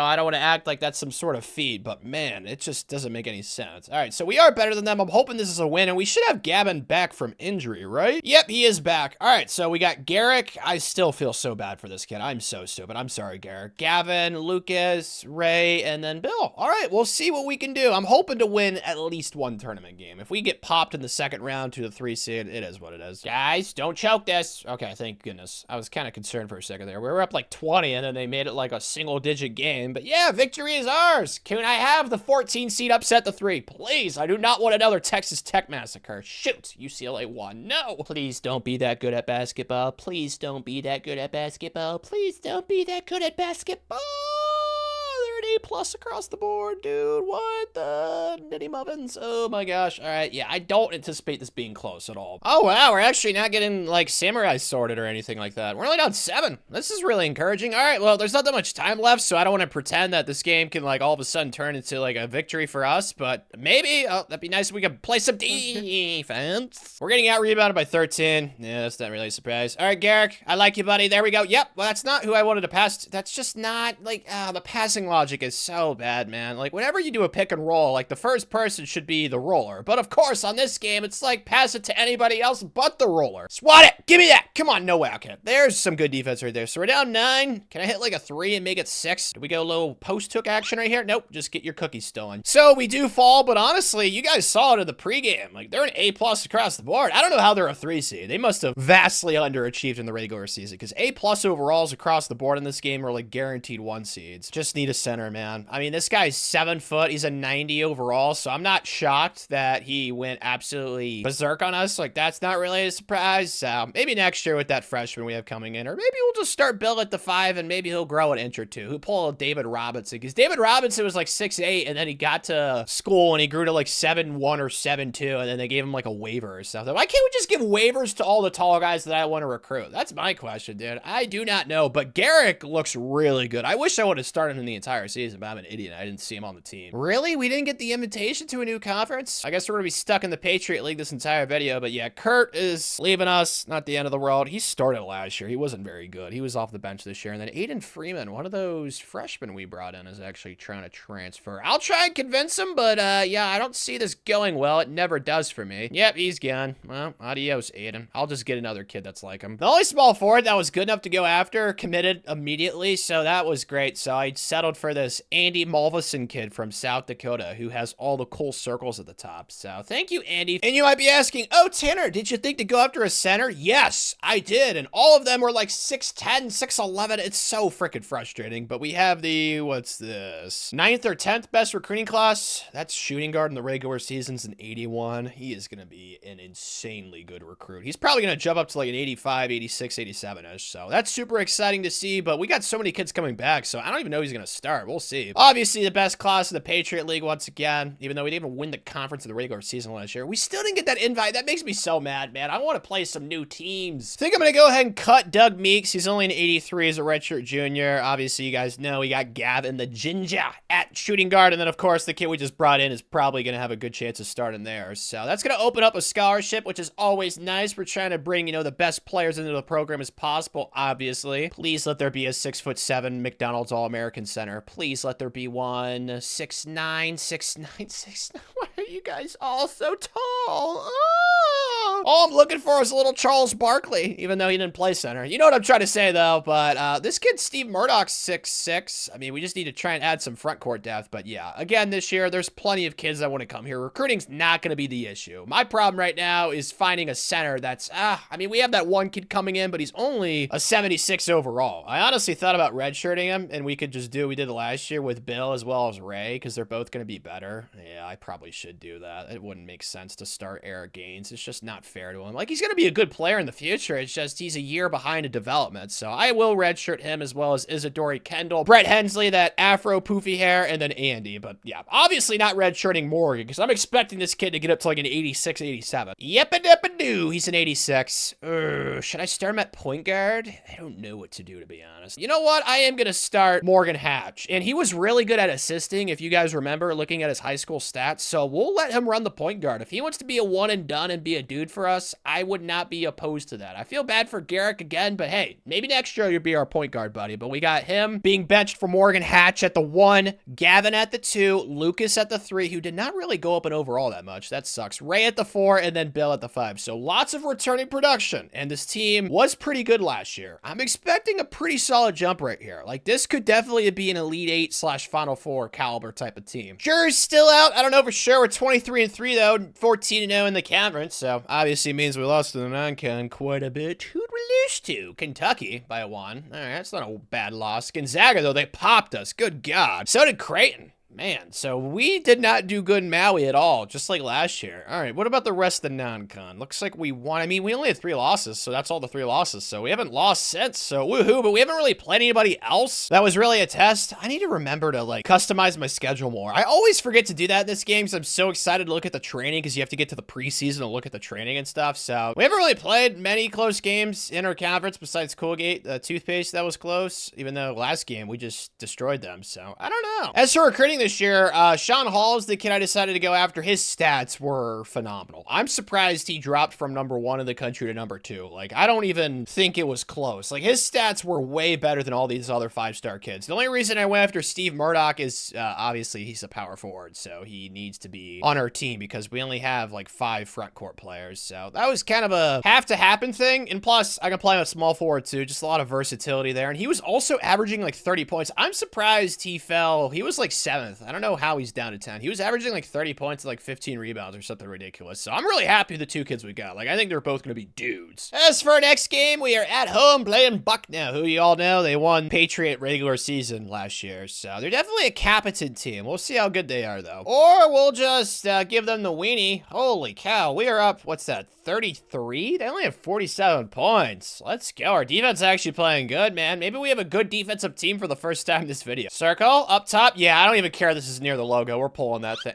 S1: I don't want to act like that's some sort of feat, but man, it just doesn't make any sense. All right, so we are better than them. I'm hoping this is a win, and we should have Gavin back from injury, right? Yep, he is back. All right, so we got Garrick. I still feel so bad for this kid. I'm so stupid. I'm sorry, Garrick. Gavin, Lucas, Ray, and then Bill. All right, we'll see what we can do. I'm hoping to win at least 1 tournament game. If we get popped in the second round to the 3 seed, it is what it is. Guys, don't choke this. Okay, thank goodness. I was kind of concerned for a second there. We were up like 20, and then they made it like a single-digit game. But yeah, victory is ours. Can I have the 14 seed upset the 3? Please, I do not want another Texas Tech massacre. Shoot, UCLA won. No. Please don't be that good at basketball. Please don't be that good at basketball. Please don't be that good at basketball. They're an A+ across the board, dude. What the nitty muffins? Oh my gosh. All right, yeah, I don't anticipate this being close at all. Oh wow, we're actually not getting like samurai sorted or anything like that. We're only down 7. This is really encouraging. All right, well, there's not that much time left, so I don't want to pretend that this game can like all of a sudden turn into like a victory for us, but maybe. Oh, that'd be nice if we could play some defense. We're getting out rebounded by 13. Yeah, that's not really a surprise. All right, Garrick, I like you, buddy. There we go. Yep, well, that's not who I wanted to pass. That's just not like, the passing logic is so bad, man. Like, whenever you do a pick and roll, like the first first person should be the roller. But of course, on this game, it's like pass it to anybody else but the roller. Swat it! Give me that! Come on, no way. Okay, there's some good defense right there. So we're down 9. Can I hit like a 3 and make it 6? Do we go a little post-hook action right here? Nope, just get your cookies stolen. So we do fall, but honestly, you guys saw it in the pregame. Like, they're an A+ across the board. I don't know how they're a 3 seed. They must have vastly underachieved in the regular season, because A+ overalls across the board in this game are like guaranteed 1 seeds. Just need a center, man. I mean, this guy's 7 foot. He's a 90 overall, so I'm not shocked that he went absolutely berserk on us. Like, that's not really a surprise. So maybe next year with that freshman we have coming in, or maybe we'll just start Bill at the 5 and maybe he'll grow an inch or two. He'll pull a David Robinson, because David Robinson was like 6'8", and then he got to school and he grew to like 7'1" or 7'2", and then they gave him like a waiver or something. Why can't we just give waivers to all the tall guys that I want to recruit? That's my question, dude. I do not know, but Garrick looks really good. I wish I would have started him the entire season, but I'm an idiot. I didn't see him on the team. Really? We didn't get the invitation to a new conference? I guess we're gonna be stuck in the Patriot League this entire video, but yeah, Kurt is leaving us. Not the end of the world. He started last year. He wasn't very good. He was off the bench this year. And then Aiden Freeman, one of those freshmen we brought in, is actually trying to transfer. I'll try and convince him, but yeah, I don't see this going well. It never does for me. Yep, he's gone. Well, adios, Aiden. I'll just get another kid that's like him. The only small forward that was good enough to go after committed immediately, so that was great. So I settled for this Andy Malvison kid from South Dakota who has all the cool circles at the top. So thank you, Andy. And you might be asking, oh, Tanner, did you think to go after a center? Yes, I did. And all of them were like 6'10", 6'11". It's so freaking frustrating. But we have the, what's this? 9th or 10th best recruiting class. That's shooting guard in the regular season's an 81. He is going to be an insanely good recruit. He's probably going to jump up to like an 85, 86, 87-ish. So that's super exciting to see. But we got so many kids coming back, so I don't even know who's going to start. We'll see. Obviously, the best class in the Patriot League once again, even though we didn't even win the conference in the regular season last year. We still didn't get that invite. That makes me so mad, man. I want to play some new teams. I think I'm going to go ahead and cut Doug Meeks. He's only an 83 as a redshirt junior. Obviously, you guys know we got Gavin the Ginger at shooting guard. And then, of course, the kid we just brought in is probably going to have a good chance of starting there. So that's going to open up a scholarship, which is always nice. We're trying to bring, you know, the best players into the program as possible, obviously. Please let there be a 6'7" McDonald's All-American center. Please let there be one 6'9", 6'9", 6'9". Why are you guys all so tall? Oh! All I'm looking for is a little Charles Barkley, even though he didn't play center. You know what I'm trying to say, though, but this kid, Steve Murdoch's 6'6". I mean, we just need to try and add some front court depth, but yeah, again, this year, there's plenty of kids that want to come here. Recruiting's not going to be the issue. My problem right now is finding a center that's, I mean, we have that one kid coming in, but he's only a 76 overall. I honestly thought about redshirting him, and we could just do what we did last year with Bill as well as Ray, because they're both going to be better. Yeah, I probably should do that. It wouldn't make sense to start Eric Gaines. It's just not fair to him. Like, he's going to be a good player in the future. It's just he's a year behind in development. So I will redshirt him as well as Isadori Kendall, Brett Hensley, that afro poofy hair, and then Andy. But yeah, obviously not redshirting Morgan, because I'm expecting this kid to get up to like an 86, 87. Yep-a-dip-a-doo. He's an 86. Should I start him at point guard? I don't know what to do, to be honest. You know what? I am going to start Morgan Hatch. And he was really good at assisting, if you guys remember, looking at his high school stats. So we'll let him run the point guard. If he wants to be a one and done and be a dude for us, I would not be opposed to that. I feel bad for Garrick again, but hey, maybe next year you'll be our point guard buddy. But we got him being benched for Morgan Hatch at the 1, Gavin at the 2, Lucas at the 3, who did not really go up in overall that much. That sucks. Ray at the 4, and then Bill at the 5. So lots of returning production, and this team was pretty good last year. I'm expecting a pretty solid jump right here. Like, this could definitely be an Elite 8 / Final 4 caliber type of team. Jury's still out. I don't know for sure. We're 23-3 though, 14-0 in the conference, so obviously means we lost to the non-con quite a bit. Who'd we lose to? Kentucky by 1. All right, that's not a bad loss. Gonzaga, though, they popped us. Good God. So did Creighton. Man, so we did not do good in Maui at all, just like last year. All right, what about the rest of the non-con? Looks like we won. I mean, we only had 3 losses, so that's all the 3 losses. So we haven't lost since, so woohoo, but we haven't really played anybody else. That was really a test. I need to remember to, like, customize my schedule more. I always forget to do that in this game because I'm so excited to look at the training because you have to get to the preseason to look at the training and stuff. So we haven't really played many close games in our conference besides Colgate, the toothpaste that was close, even though last game we just destroyed them. So I don't know. As for recruiting thing this year. Sean Hall's the kid I decided to go after. His stats were phenomenal. I'm surprised he dropped from #1 in the country to #2. Like, I don't even think it was close. Like, his stats were way better than all these other 5-star kids. The only reason I went after Steve Murdoch is, obviously, he's a power forward, so he needs to be on our team because we only have, like, 5 front court players. So that was kind of a have-to-happen thing. And plus, I can play him at small forward, too. Just a lot of versatility there. And he was also averaging, like, 30 points. I'm surprised he fell. He was, like, 7th. I don't know how he's down to 10. He was averaging, like, 30 points and, like, 15 rebounds or something ridiculous. So I'm really happy with the 2 kids we got. Like, I think they're both going to be dudes. As for our next game, we are at home playing Bucknell, who you all know, they won Patriot regular season last year. So they're definitely a competent team. We'll see how good they are, though. Or we'll just give them the weenie. Holy cow, we are up, what's that, 33? They only have 47 points. Let's go. Our defense is actually playing good, man. Maybe we have a good defensive team for the first time in this video. Circle, up top. Yeah, I don't even care this is near the logo. We're pulling that thing.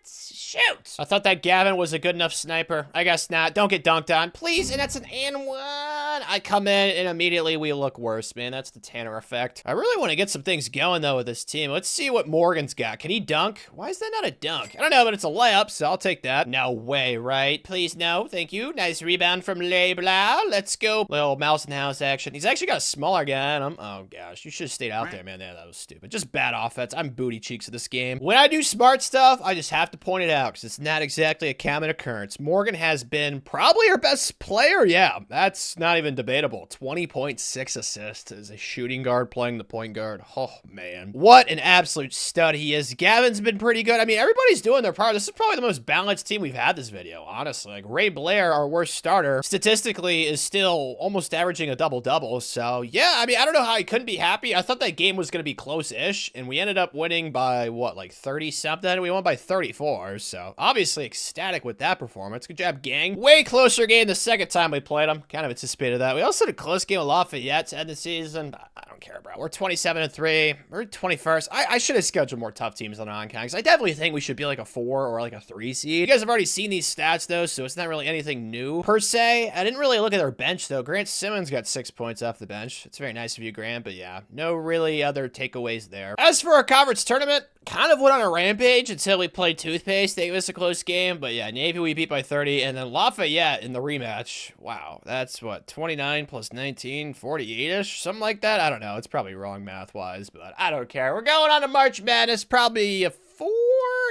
S1: Shoot! I thought that Gavin was a good enough sniper. I guess not. Don't get dunked on, please. And that's an and one. I come in and immediately we look worse, man. That's the Tanner effect. I really want to get some things going, though, with this team. Let's see what Morgan's got. Can he dunk? Why is that not a dunk? I don't know, but it's a layup, so I'll take that. No way, right? Please, no. Thank you. Nice rebound from LeBlanc. Let's go. Little mouse in the house action. He's actually got a smaller guy on him. Oh, gosh. You should have stayed out there, man. Yeah, that was stupid. Just bad offense. I'm booty cheeks at this game. When I do smart stuff, I just have to point it out because it's not exactly a common occurrence. Morgan has been probably our best player. Yeah, that's not even debatable. 20.6 assists as a shooting guard playing the point guard. Oh, man. What an absolute stud he is. Gavin's been pretty good. I mean, everybody's doing their part. This is probably the most balanced team we've had this video, honestly. Like, Ray Blair, our worst starter, statistically is still almost averaging a double-double. So, yeah, I mean, I don't know how he couldn't be happy. I thought that game was going to be close-ish, and we ended up winning by, what, like 30-something? We won by 34, so obviously ecstatic with that performance. Good job, gang. Way closer game the second time we played them. Kind of anticipated that. We also had a close game with Lafayette to end the season. I don't care, bro. We're 27-3. We're 21st. I should have scheduled more tough teams on non-con because I definitely think we should be like a 4 or like a 3 seed. You guys have already seen these stats, though, so it's not really anything new per se. I didn't really look at their bench, though. Grant Simmons got 6 points off the bench. It's very nice of you, Grant, but yeah, no really other takeaways there. As for our conference tournament, kind of went on a rampage until we played Toothpaste. They gave us a close game, but yeah, Navy we beat by 30, and then Lafayette in the rematch. Wow, that's what, 29 plus 19, 48-ish? Something like that? I don't know. It's probably wrong math-wise, but I don't care. We're going on to March Madness, probably a 4?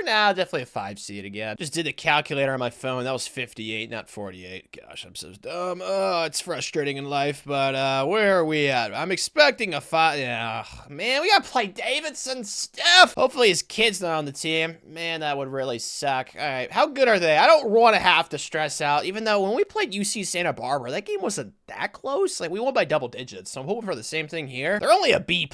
S1: Nah, definitely a 5 seed again. Just did the calculator on my phone. That was 58, not 48. Gosh, I'm so dumb. Oh, it's frustrating in life, but where are we at? I'm expecting a 5. Yeah, man, we gotta play Davidson Steph. Hopefully his kid's not on the team. Man, that would really suck. All right, how good are they? I don't want to have to stress out, even though when we played UC Santa Barbara, that game wasn't that close. Like, we won by double digits, so I'm hoping for the same thing here. They're only a B+.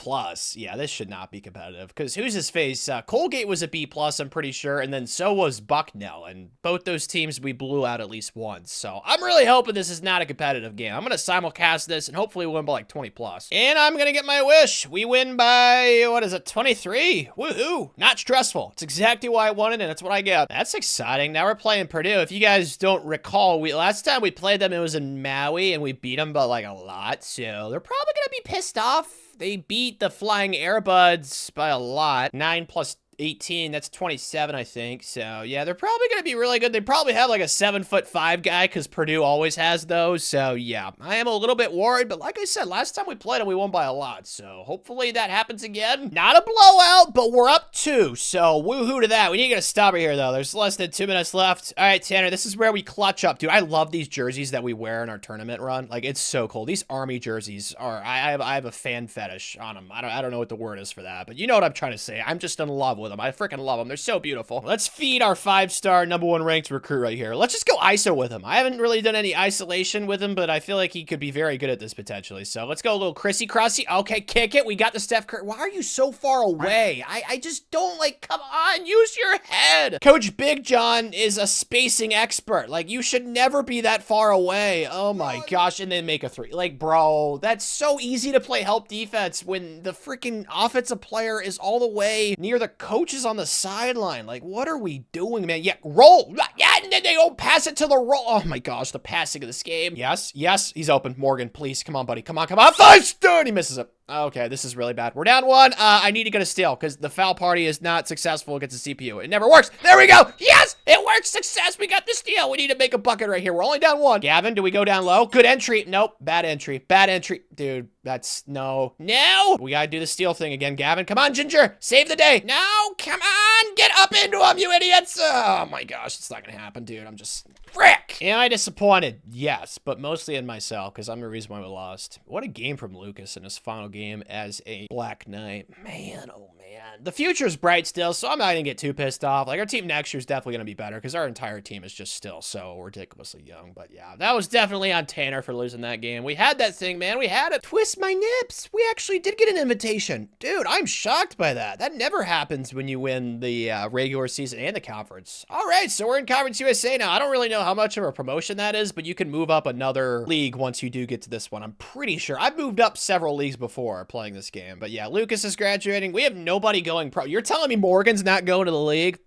S1: Yeah, this should not be competitive, because who's his face? Colgate was a B+, I'm pretty sure, and then so was Bucknell, and both those teams we blew out at least once, so I'm really hoping this is not a competitive game. I'm gonna simulcast this and hopefully win by like 20+. And I'm gonna get my wish. We win by, what is it, 23? Woohoo! Not stressful. It's exactly why I wanted, and it's what I get. That's exciting. Now we're playing Purdue. If you guys don't recall, last time we played them, it was in Maui, and we beat them by like a lot, so they're probably gonna be pissed off. They beat the Flying Airbuds by a lot. 9 plus 18, that's 27, I think. So, yeah, they're probably going to be really good. They probably have like a 7'5" guy because Purdue always has those. So, yeah, I am a little bit worried. But like I said, last time we played them, we won by a lot. So, hopefully that happens again. Not a blowout, but we're up 2. So, woohoo to that. We need to get a stopper here, though. There's less than 2 minutes left. All right, Tanner, this is where we clutch up. Dude, I love these jerseys that we wear in our tournament run. Like, it's so cool. These Army jerseys are, I have a fan fetish on them. I don't know what the word is for that, but you know what I'm trying to say. I'm just in love with them. I freaking love them. They're so beautiful. Let's feed our 5-star #1 ranked recruit right here. Let's just go ISO with him. I haven't really done any isolation with him, but I feel like he could be very good at this potentially. So let's go a little crissy-crossy. Okay, kick it. We got the Steph Curry. Why are you so far away? I just don't like, come on, use your head. Coach Big John is a spacing expert. Like, you should never be that far away. Oh my gosh, and then make a 3. Like, bro, that's so easy to play help defense when the freaking offensive player is all the way near the coaches on the sideline. Like, what are we doing, man? Yeah, roll. Yeah, what? And then they don't pass it to the roll. Oh my gosh, the passing of this game. Yes, he's open. Morgan, please, come on, buddy. Come on. First, dude, he misses it. Okay, this is really bad. We're down 1. I need to get a steal because the foul party is not successful against the CPU. It never works. There we go. Yes, it works. Success. We got the steal. We need to make a bucket right here. We're only down 1. Gavin, do we go down low? Good entry. Nope. Bad entry. Dude, that's no. We gotta do the steal thing again, Gavin. Come on, Ginger. Save the day. No, come on. Get up into him, you idiots. Oh my gosh, it's not gonna happen, dude. I'm just... Frick! Am I disappointed? Yes, but mostly in myself, because I'm the reason why we lost. What a game from Lucas in his final game as a Black Knight. Man, oh man. The future's bright still, so I'm not gonna get too pissed off. Like, our team next year is definitely gonna be better, because our entire team is just still so ridiculously young. But yeah, that was definitely on Tanner for losing that game. We had that thing, man. We had it. Twist my nips. We actually did get an invitation. Dude, I'm shocked by that. That never happens when you win the regular season and the conference. All right, so we're in Conference USA now. I don't really know how much of a promotion that is, but you can move up another league once you do get to this one. I'm pretty sure. I've moved up several leagues before playing this game, but yeah, Lucas is graduating. We have nobody going pro. You're telling me Morgan's not going to the league?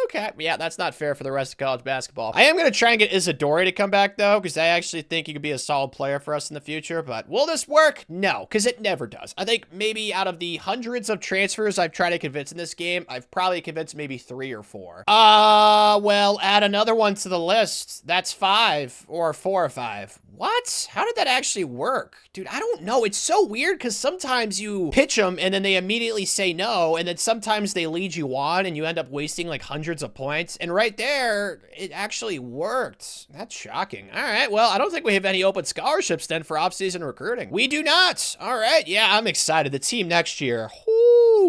S1: Okay, yeah, that's not fair for the rest of college basketball. I am going to try and get Isadori to come back, though, because I actually think he could be a solid player for us in the future, but will this work? No, because it never does. I think maybe out of the hundreds of transfers I've tried to convince in this game, I've probably convinced maybe 3 or 4. Well, add another one to the list. That's 5 or 4 or 5. What? How did that actually work? Dude, I don't know. It's so weird because sometimes you pitch them and then they immediately say no, and then sometimes they lead you on and you end up wasting like hundreds of points. And right there, it actually worked. That's shocking. All right, well, I don't think we have any open scholarships then for off-season recruiting. We do not. All right, yeah, I'm excited. The team next year,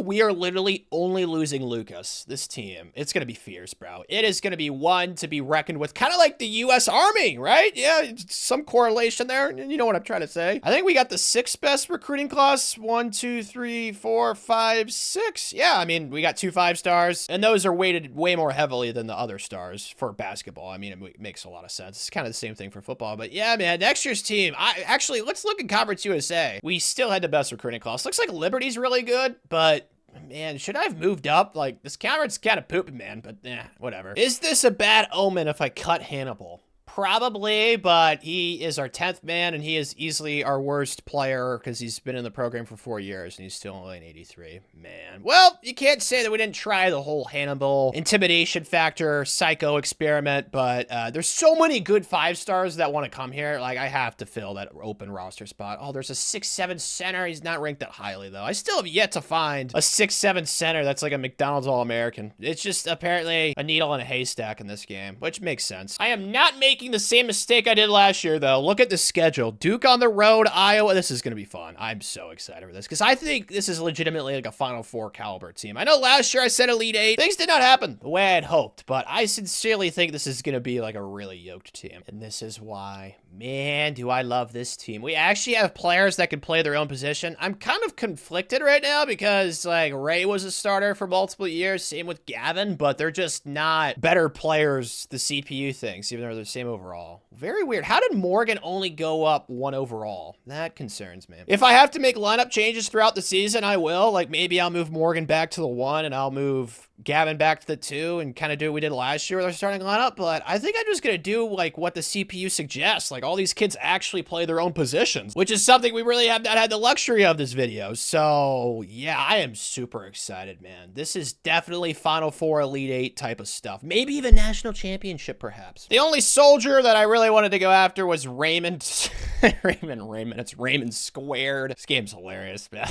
S1: we are literally only losing Lucas. This team, it's going to be fierce, bro. It is going to be one to be reckoned with, kind of like the U.S. Army, right? Yeah, some correlation there. You know what I'm trying to say. I think we got the 6th best recruiting class. 1, 2, 3, 4, 5, 6. Yeah, I mean, we got 2 5-stars, and those are weighted way more heavily than the other stars for basketball. I mean, it makes a lot of sense. It's kind of the same thing for football, but yeah, man, next year's team, actually, let's look at Conference USA. We still had the best recruiting class. Looks like Liberty's really good, but man, should I have moved up? Like, this conference kind of pooping, man, but whatever. Is this a bad omen if I cut Hannibal? Probably, but he is our 10th man, and he is easily our worst player because he's been in the program for 4 years, and he's still only an 83. Man. Well, you can't say that we didn't try the whole Hannibal intimidation factor, psycho experiment, but there's so many good 5-stars that want to come here. Like, I have to fill that open roster spot. Oh, there's a 6'7" center. He's not ranked that highly, though. I still have yet to find a 6'7" center that's like a McDonald's All-American. It's just apparently a needle in a haystack in this game, which makes sense. I am not making the same mistake I did last year, though. Look at the schedule. Duke on the road, Iowa. This is going to be fun. I'm so excited for this because I think this is legitimately like a Final Four caliber team. I know last year I said Elite 8. Things did not happen the way I had hoped, but I sincerely think this is going to be like a really yoked team. And this is why, man, do I love this team. We actually have players that can play their own position. I'm kind of conflicted right now because like Ray was a starter for multiple years. Same with Gavin, but they're just not better players, the CPU thinks, even though they're the same overall. Very weird. How did Morgan only go up 1 overall? That concerns me. If I have to make lineup changes throughout the season, I will. Like, maybe I'll move Morgan back to the 1 and I'll move Gavin back to the 2 and kind of do what we did last year with our starting lineup. But I think I'm just going to do like what the CPU suggests. Like, all these kids actually play their own positions, which is something we really have not had the luxury of this video. So yeah, I am super excited, man. This is definitely Final Four, Elite 8 type of stuff. Maybe even National Championship, perhaps. The only soldier that I really wanted to go after was Raymond. Raymond. It's Raymond squared. This game's hilarious, man.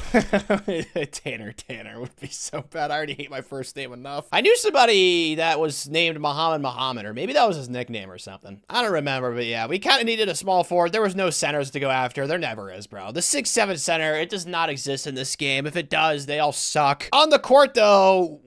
S1: Tanner would be so bad. I already hate my first name enough. I knew somebody that was named Muhammad, or maybe that was his nickname or something. I don't remember, but yeah, we kind of needed a small forward. There was no centers to go after. There never is, bro. The 6'7" center, it does not exist in this game. If it does, they all suck. On the court, though,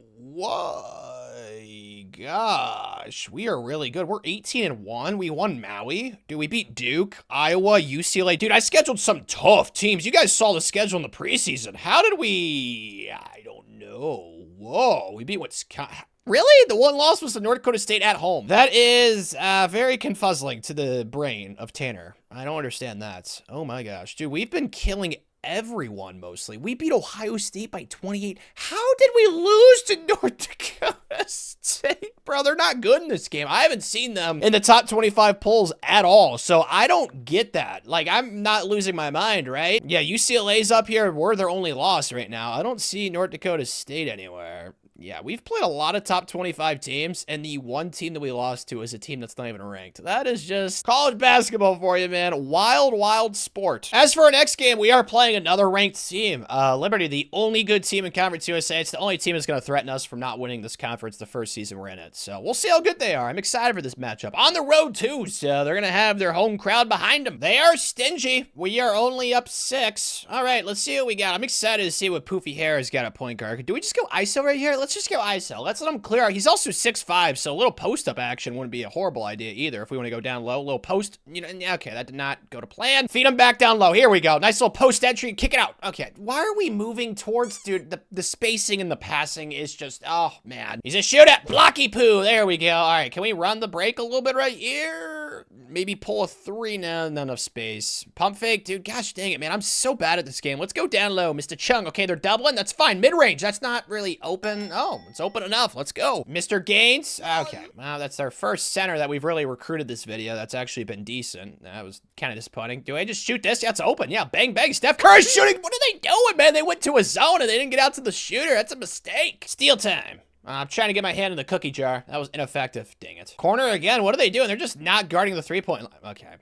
S1: gosh, we are really good. We're 18-1. We won Maui. Dude, we beat Duke, Iowa, UCLA. Dude, I scheduled some tough teams. You guys saw the schedule in the preseason. How did we... I don't know. Whoa, we beat Wisconsin. Really? The one loss was to North Dakota State at home. That is very confuzzling to the brain of Tanner. I don't understand that. Oh my gosh. Dude, we've been killing everyone mostly. We beat Ohio State by 28. How did we lose to North Dakota State? Bro, they're not good in this game. I haven't seen them in the top 25 polls at all, so I don't get that. Like, I'm not losing my mind, right? Yeah, UCLA's up here. We're their only loss right now. I don't see North Dakota State anywhere. Yeah, we've played a lot of top 25 teams, and the one team that we lost to is a team that's not even ranked. That is just college basketball for you, man. Wild, wild sport. As for our next game, we are playing another ranked team. Liberty, the only good team in Conference USA. It's the only team that's going to threaten us from not winning this conference the first season we're in it. So we'll see how good they are. I'm excited for this matchup. On the road, too, so they're going to have their home crowd behind them. They are stingy. We are only up 6. All right, let's see what we got. I'm excited to see what Poofy Harris got at point guard. Do we just go ISO right here? Let's just go ISO. Let's let him clear out. He's also 6'5", so a little post-up action wouldn't be a horrible idea either if we want to go down low. A little post, you know, okay, that did not go to plan. Feed him back down low. Here we go. Nice little post entry. Kick it out. Okay, why are we moving towards, dude, the spacing and the passing is just, oh, man. He's a shoot at blocky poo. There we go. All right, can we run the break a little bit right here? Maybe pull a 3 now, not enough space. Pump fake, dude, gosh dang it, man. I'm so bad at this game. Let's go down low, Mr. Chung. Okay, they're doubling. That's fine. Mid-range, that's not really open. Oh, it's open enough. Let's go. Mr. Gaines. Okay, well, that's our first center that we've really recruited this video. That's actually been decent. That was kind of disappointing. Do I just shoot this? Yeah, it's open. Yeah, bang, bang. Steph Curry's shooting. What are they doing, man? They went to a zone and they didn't get out to the shooter. That's a mistake. Steal time. I'm trying to get my hand in the cookie jar. That was ineffective. Dang it. Corner again. What are they doing? They're just not guarding the three-point line. Okay.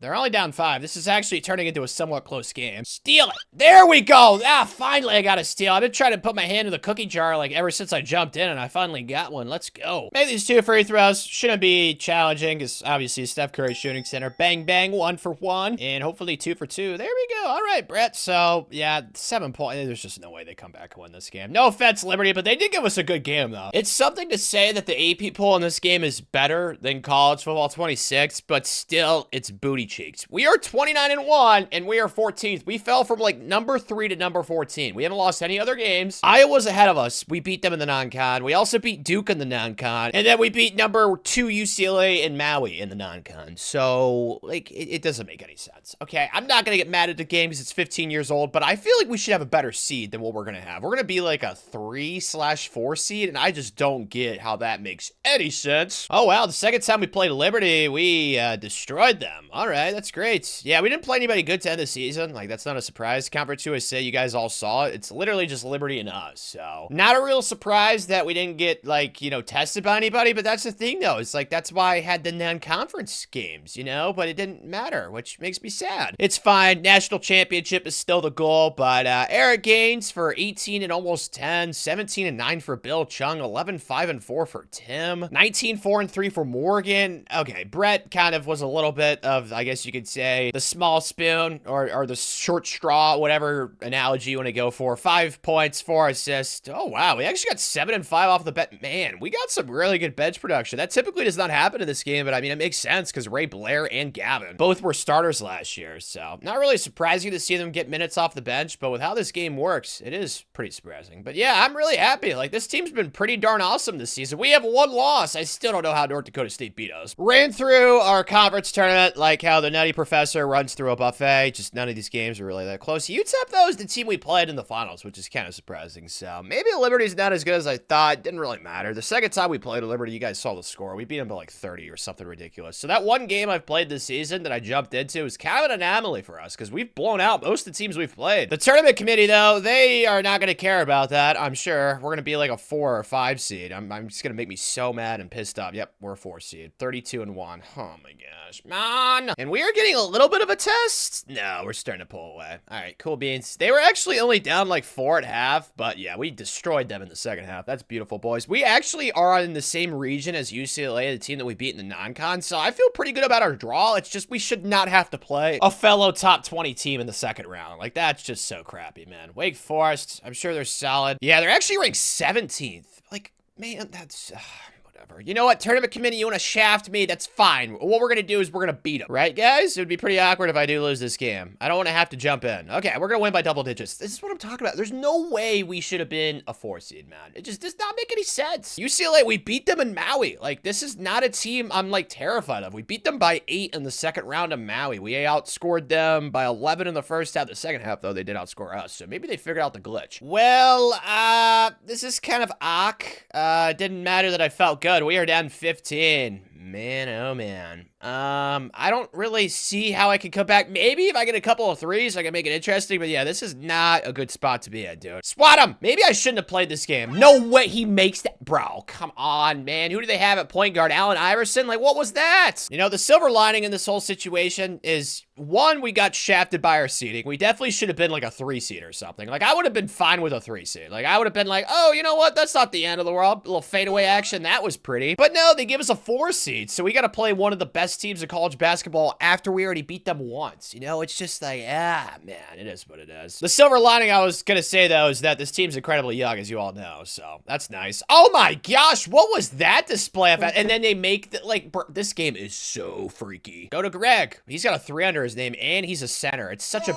S1: They're only down 5. This is actually turning into a somewhat close game. Steal it. There we go. Ah, finally I got a steal. I've been trying to put my hand in the cookie jar like ever since I jumped in, and I finally got one. Let's go. Maybe these 2 free throws shouldn't be challenging because obviously Steph Curry shooting center. Bang, bang. 1 for 1. And hopefully 2 for 2. There we go. All right, Brett. So, yeah, 7 points. There's just no way they come back and win this game. No offense, Liberty, but they did give us a good game, though. It's something to say that the AP poll in this game is better than college football 26, but still, it's booty cheeks. We are 29-1, and we are 14th. We fell from, like, number 3 to number 14. We haven't lost any other games. Iowa's ahead of us. We beat them in the non-con. We also beat Duke in the non-con, and then we beat number 2 UCLA and Maui in the non-con. So, like, it doesn't make any sense. Okay, I'm not gonna get mad at the game because it's 15 years old, but I feel like we should have a better seed than what we're gonna have. We're gonna be like a 3/4 seed, and I just don't get how that makes any sense. Oh, wow, the second time we played Liberty, we destroyed them. All right, that's great. Yeah, we didn't play anybody good to end the season. Like, that's not a surprise. Conference USA, you guys all saw it. It's literally just Liberty and us, so. Not a real surprise that we didn't get, like, you know, tested by anybody, but that's the thing, though. It's like, that's why I had the non-conference games, you know, but it didn't matter, which makes me sad. It's fine. National championship is still the goal, but Eric Gaines for 18 and almost 10, 17 and 9 for Bill Chung, 11, 5 and 4 for Tim, 19, 4 and 3 for Morgan. Okay, Brett kind of was a little bit of, I guess you could say, the small spoon or the short straw, whatever analogy you want to go for. 5 points, 4 assists. Oh, wow. We actually got 7 and 5 off the bet. Man, we got some really good bench production. That typically does not happen in this game, but I mean, it makes sense because Ray Blair and Gavin both were starters last year. So not really surprising to see them get minutes off the bench, but with how this game works, it is pretty surprising. But yeah, I'm really happy. Like, this team's been pretty darn awesome this season. We have 1 loss. I still don't know how North Dakota State beat us. Ran through our conference tournament like how the Nutty Professor runs through a buffet. Just none of these games are really that close. UTEP, though, is the team we played in the finals, which is kind of surprising. So maybe Liberty's not as good as I thought. Didn't really matter. The second time we played Liberty, you guys saw the score. We beat them by like 30 or something ridiculous. So that one game I've played this season that I jumped into is kind of an anomaly for us because we've blown out most of the teams we've played. The tournament committee, though, they are not going to care about that, I'm sure. We're going to be like a 4 or 5 seed. I'm just going to make me so mad and pissed off. Yep, we're a 4 seed. 32 and 1. Oh my gosh. Man. And we are getting a little bit of a test. No, we're starting to pull away. All right, cool beans. They were actually only down like 4 at half, but yeah, we destroyed them in the second half. That's beautiful, boys. We actually are in the same region as UCLA, the team that we beat in the non-con, so I feel pretty good about our draw. It's just we should not have to play a fellow top 20 team in the second round. Like, that's just so crappy, man. Wake Forest, I'm sure they're solid. Yeah, they're actually ranked 17th. Like, man, that's... whatever. You know what? Tournament committee, you want to shaft me? That's fine. What we're going to do is we're going to beat them. Right, guys? It would be pretty awkward if I do lose this game. I don't want to have to jump in. Okay, we're going to win by double digits. This is what I'm talking about. There's no way we should have been a 4 seed, man. It just does not make any sense. UCLA, we beat them in Maui. Like, this is not a team I'm, like, terrified of. We beat them by 8 in the second round of Maui. We outscored them by 11 in the first half. The second half, though, they did outscore us. So maybe they figured out the glitch. Well, this is kind of it didn't matter that I felt good. We are down 15. Man, oh man. I don't really see how I can come back. Maybe if I get a couple of threes, I can make it interesting. But yeah, this is not a good spot to be at, dude. Swat him! Maybe I shouldn't have played this game. No way he makes that. Bro, come on, man. Who do they have at point guard? Allen Iverson? Like, what was that? You know, the silver lining in this whole situation is, one, we got shafted by our seeding. We definitely should have been like a 3 seed or something. Like, I would have been fine with a 3 seed. Like, I would have been like, oh, you know what? That's not the end of the world. A little fadeaway action. That was pretty. But no, they give us a 4 seed. So we got to play one of the best teams in college basketball after we already beat them once. You know, it's just like, man, it is what it is. The silver lining I was going to say, though, is that this team's incredibly young, as you all know. So that's nice. Oh my gosh, what was that display of? And then they make, this game is so freaky. Go to Greg. He's got a 3 under his name, and he's a center. It's such a...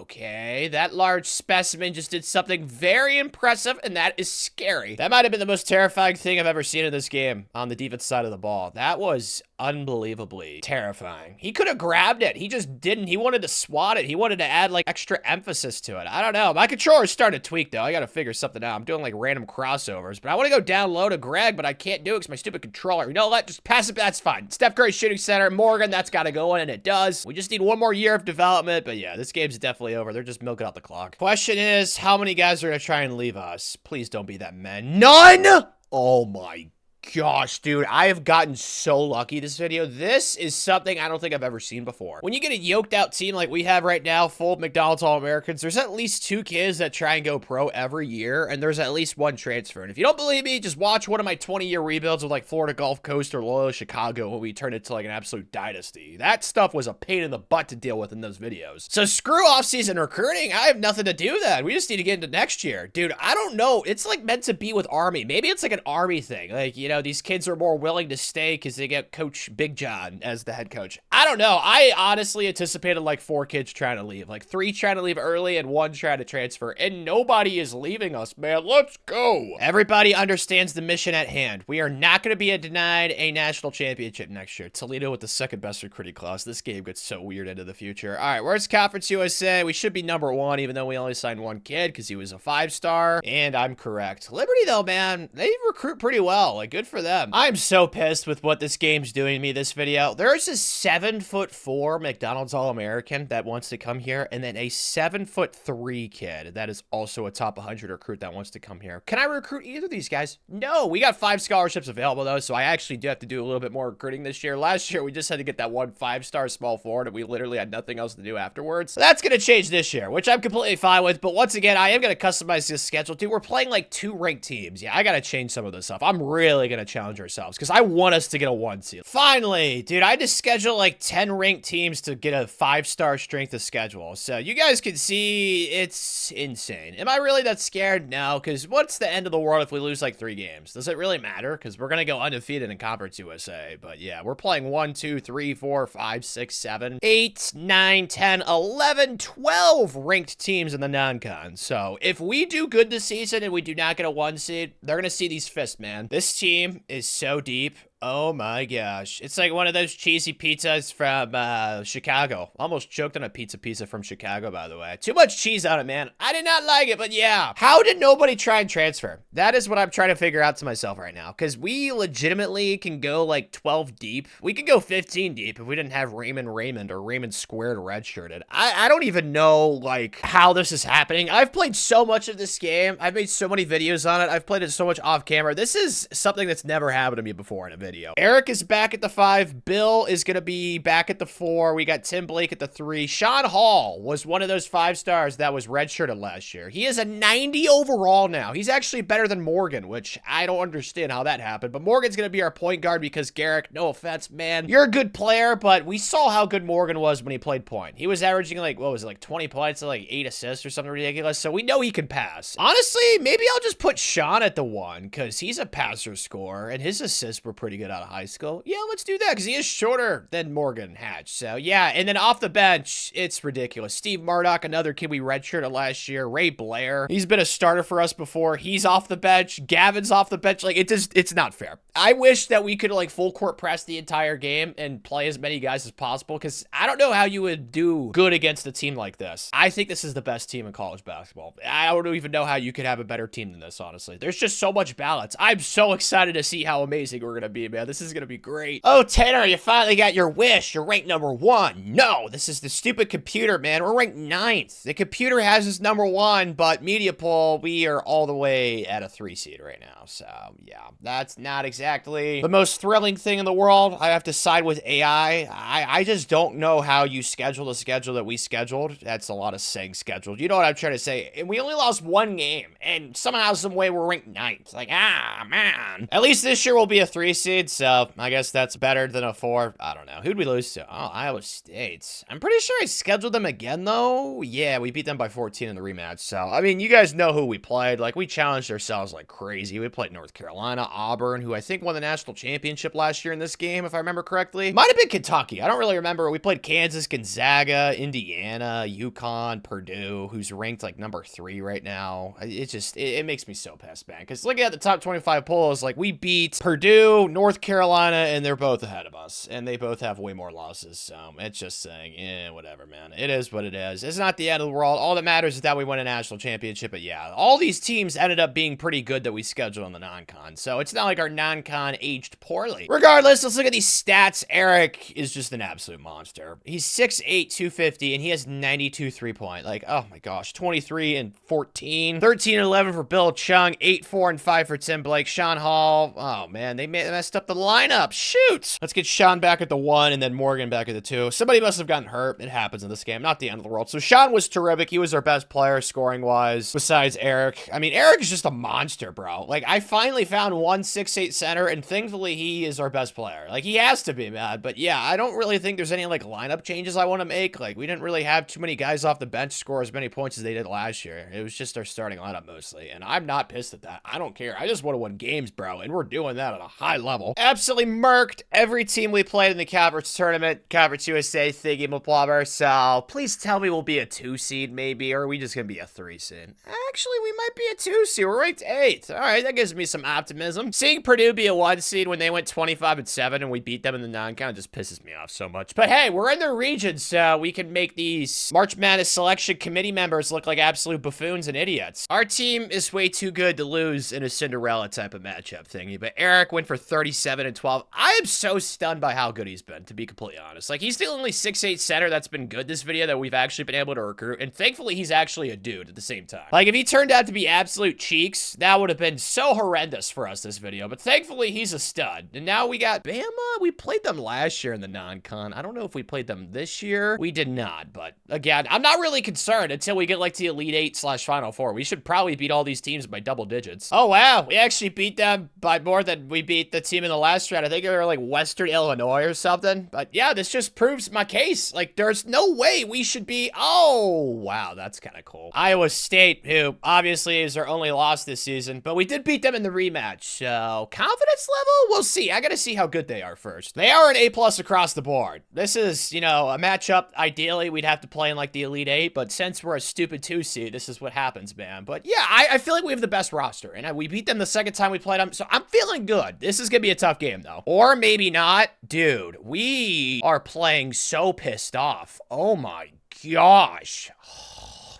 S1: Okay, that large specimen just did something very impressive, and that is scary. That might have been the most terrifying thing I've ever seen in this game on the defense side of the ball. That was unbelievably terrifying. He could have grabbed it. He just didn't. He wanted to swat it. He wanted to add, like, extra emphasis to it. I don't know. My controller's starting to tweak, though. I gotta figure something out. I'm doing, like, random crossovers, but I want to go down low to Greg, but I can't do it because my stupid controller. You know what? Just pass it. That's fine. Steph Curry shooting center. Morgan, that's gotta go in, and it does. We just need one more year of development, but yeah, this game's definitely over. They're just milking out the clock. Question is, how many guys are gonna try and leave us? Please don't be that many. None? Oh my gosh, dude, I have gotten so lucky this video. This is something I don't think I've ever seen before. When you get a yoked out team like we have right now, full of McDonald's All-Americans, there's at least 2 kids that try and go pro every year, and there's at least 1 transfer. And if you don't believe me, just watch one of my 20-year rebuilds with like Florida Gulf Coast or Loyola Chicago when we turned it to like an absolute dynasty. That stuff was a pain in the butt to deal with in those videos. So screw off-season recruiting. I have nothing to do with that. We just need to get into next year. Dude, I don't know. It's like meant to be with Army. Maybe it's like an Army thing. Like, you know, these kids are more willing to stay because they get Coach Big John as the head coach. I don't know. I honestly anticipated like 4 kids trying to leave. Like 3 trying to leave early and 1 trying to transfer. And nobody is leaving us, man. Let's go. Everybody understands the mission at hand. We are not going to be denied a national championship next year. Toledo with the 2nd best recruiting class. This game gets so weird into the future. All right, where's Conference USA? We should be number 1, even though we only signed 1 kid because he was a 5-star. And I'm correct. Liberty, though, man, they recruit pretty well. Like, good for them. I'm so pissed with what this game's doing to me this video. There's a 7'4" McDonald's All-American that wants to come here, and then a 7'3" kid that is also a top 100 recruit that wants to come here. Can I recruit either of these guys? No. We got 5 scholarships available, though, so I actually do have to do a little bit more recruiting this year. Last year, we just had to get that 1 5-star small forward, and we literally had nothing else to do afterwards. So that's going to change this year, which I'm completely fine with, but once again, I am going to customize this schedule, too. We're playing, like, 2 ranked teams. Yeah, I got to change some of this stuff. I'm really going to challenge ourselves, because I want us to get a 1 seed. Finally, dude, I just scheduled like 10 ranked teams to get a 5-star strength of schedule. So you guys can see it's insane. Am I really that scared? No, because what's the end of the world if we lose like 3 games? Does it really matter? Because we're going to go undefeated in Conference USA. But yeah, we're playing 1, 2, 3, 4, 5, 6, 7, 8, 9, 10, 11, 12 ranked teams in the non-con. So if we do good this season and we do not get a 1 seed, they're going to see these fists, man. This team is so deep. Oh my gosh. It's like one of those cheesy pizzas from Chicago. Almost choked on a pizza from Chicago, by the way. Too much cheese on it, man. I did not like it, but yeah. How did nobody try and transfer? That is what I'm trying to figure out to myself right now. Because we legitimately can go like 12 deep. We could go 15 deep if we didn't have Raymond or Raymond squared redshirted. I don't even know like how this is happening. I've played so much of this game. I've made so many videos on it. I've played it so much off camera. This is something that's never happened to me before in a video. video. Eric is back at the 5. Bill is going to be back at the 4. We got Tim Blake at the 3. Sean Hall was one of those 5 stars that was redshirted last year. He is a 90 overall now. He's actually better than Morgan, which I don't understand how that happened. But Morgan's going to be our point guard because Garrick, no offense, man, you're a good player, but we saw how good Morgan was when he played point. He was averaging like, what was it, like 20 points and like 8 assists or something ridiculous. So we know he can pass. Honestly, maybe I'll just put Sean at the 1 because he's a passer scorer and his assists were pretty good out of high school. Yeah, let's do that because he is shorter than Morgan Hatch. So yeah, and then off the bench, it's ridiculous. Steve Murdoch, another kid we redshirted last year. Ray Blair, he's been a starter for us before. He's off the bench. Gavin's off the bench. Like, it's not fair. I wish that we could like full court press the entire game and play as many guys as possible because I don't know how you would do good against a team like this. I think this is the best team in college basketball. I don't even know how you could have a better team than this, honestly. There's just so much balance. I'm so excited to see how amazing we're going to be, man. This is going to be great. Oh, Tanner, you finally got your wish. You're ranked number 1. No, this is the stupid computer, man. We're ranked 9th. The computer has us number 1, but Media Poll, we are all the way at a 3 seed right now. So, yeah, that's not exactly the most thrilling thing in the world. I have to side with AI. I just don't know how you schedule the schedule that we scheduled. That's a lot of saying scheduled. You know what I'm trying to say? And we only lost 1 game, and somehow, some way, we're ranked 9th. Like, man. At least this year we'll be a 3 seed, so I guess that's better than a 4. I don't know. Who'd we lose to? Oh, Iowa State. I'm pretty sure I scheduled them again, though. Yeah, we beat them by 14 in the rematch. So, I mean, you guys know who we played. Like, we challenged ourselves like crazy. We played North Carolina, Auburn, who I think won the national championship last year in this game, if I remember correctly. Might have been Kentucky. I don't really remember. We played Kansas, Gonzaga, Indiana, UConn, Purdue, who's ranked like number 3 right now. It makes me so pissed, man. Because looking at the top 25 polls, like, we beat Purdue, North Carolina, and they're both ahead of us. And they both have way more losses. So it's just saying, whatever, man. It is what it is. It's not the end of the world. All that matters is that we won a national championship. But yeah, all these teams ended up being pretty good that we scheduled on the non-con. So it's not like our non-con aged poorly. Regardless, let's look at these stats. Eric is just an absolute monster. He's 6'8", 250, and he has 92 3-point. Like, oh my gosh, 23 and 14. 13 and 11 for Bill Chung. 8, 4, and 5 for Tim Blake. Sean Hall. Oh, man, they messed up the lineup. Shoot. Let's get Sean back at the 1 and then Morgan back at the 2. Somebody must have gotten hurt. It happens in this game. Not the end of the world. So Sean was terrific. He was our best player scoring-wise besides Eric. I mean, Eric is just a monster, bro. Like, I finally found one 6'8" center, and thankfully he is our best player. Like, he has to be, man. But yeah, I don't really think there's any, like, lineup changes I want to make. Like, we didn't really have too many guys off the bench score as many points as they did last year. It was just our starting lineup mostly, and I'm not pissed at that. I don't care. I just want to win games, bro, and we're doing that at a high level. Absolutely murked every team we played in the Conference Tournament. Conference USA, Thingy Maplumber. So please tell me we'll be a 2 seed maybe, or are we just going to be a 3 seed? Actually, we might be a 2 seed. We're ranked 8th. All right, that gives me some optimism. Seeing Purdue be a 1 seed when they went 25-7 and we beat them in the non-con just pisses me off so much. But hey, we're in their region, so we can make these March Madness selection committee members look like absolute buffoons and idiots. Our team is way too good to lose in a Cinderella type of matchup thingy, but Eric went for 37 and 12. I am so stunned by how good he's been, to be completely honest. Like, he's the only 6'8" center that's been good this video that we've actually been able to recruit, and thankfully he's actually a dude at the same time. Like, if he turned out to be absolute cheeks, that would have been so horrendous for us this video, but thankfully he's a stud. And now we got Bama. We played them last year in the non-con. I don't know if we played them this year. We did not, but again, I'm not really concerned until we get like to the Elite 8/Final 4. We should probably beat all these teams by double digits. Oh, wow. We actually beat them by more than we beat the team in the last round. I think they were like Western Illinois or something. But yeah, this just proves my case. Like, there's no way we should be... Oh, wow. That's kind of cool. Iowa State, who obviously is our only loss this season, but we did beat them in the rematch. So, confidence level? We'll see. I gotta see how good they are first. They are an A+ across the board. This is, you know, a matchup. Ideally, we'd have to play in like the Elite 8, but since we're a stupid 2 seed, this is what happens, man. But yeah, I feel like we have the best roster, and we beat them the second time we played them, so I'm feeling good. This is gonna be a tough game, though. Or maybe not. Dude, we are playing so pissed off. Oh my gosh.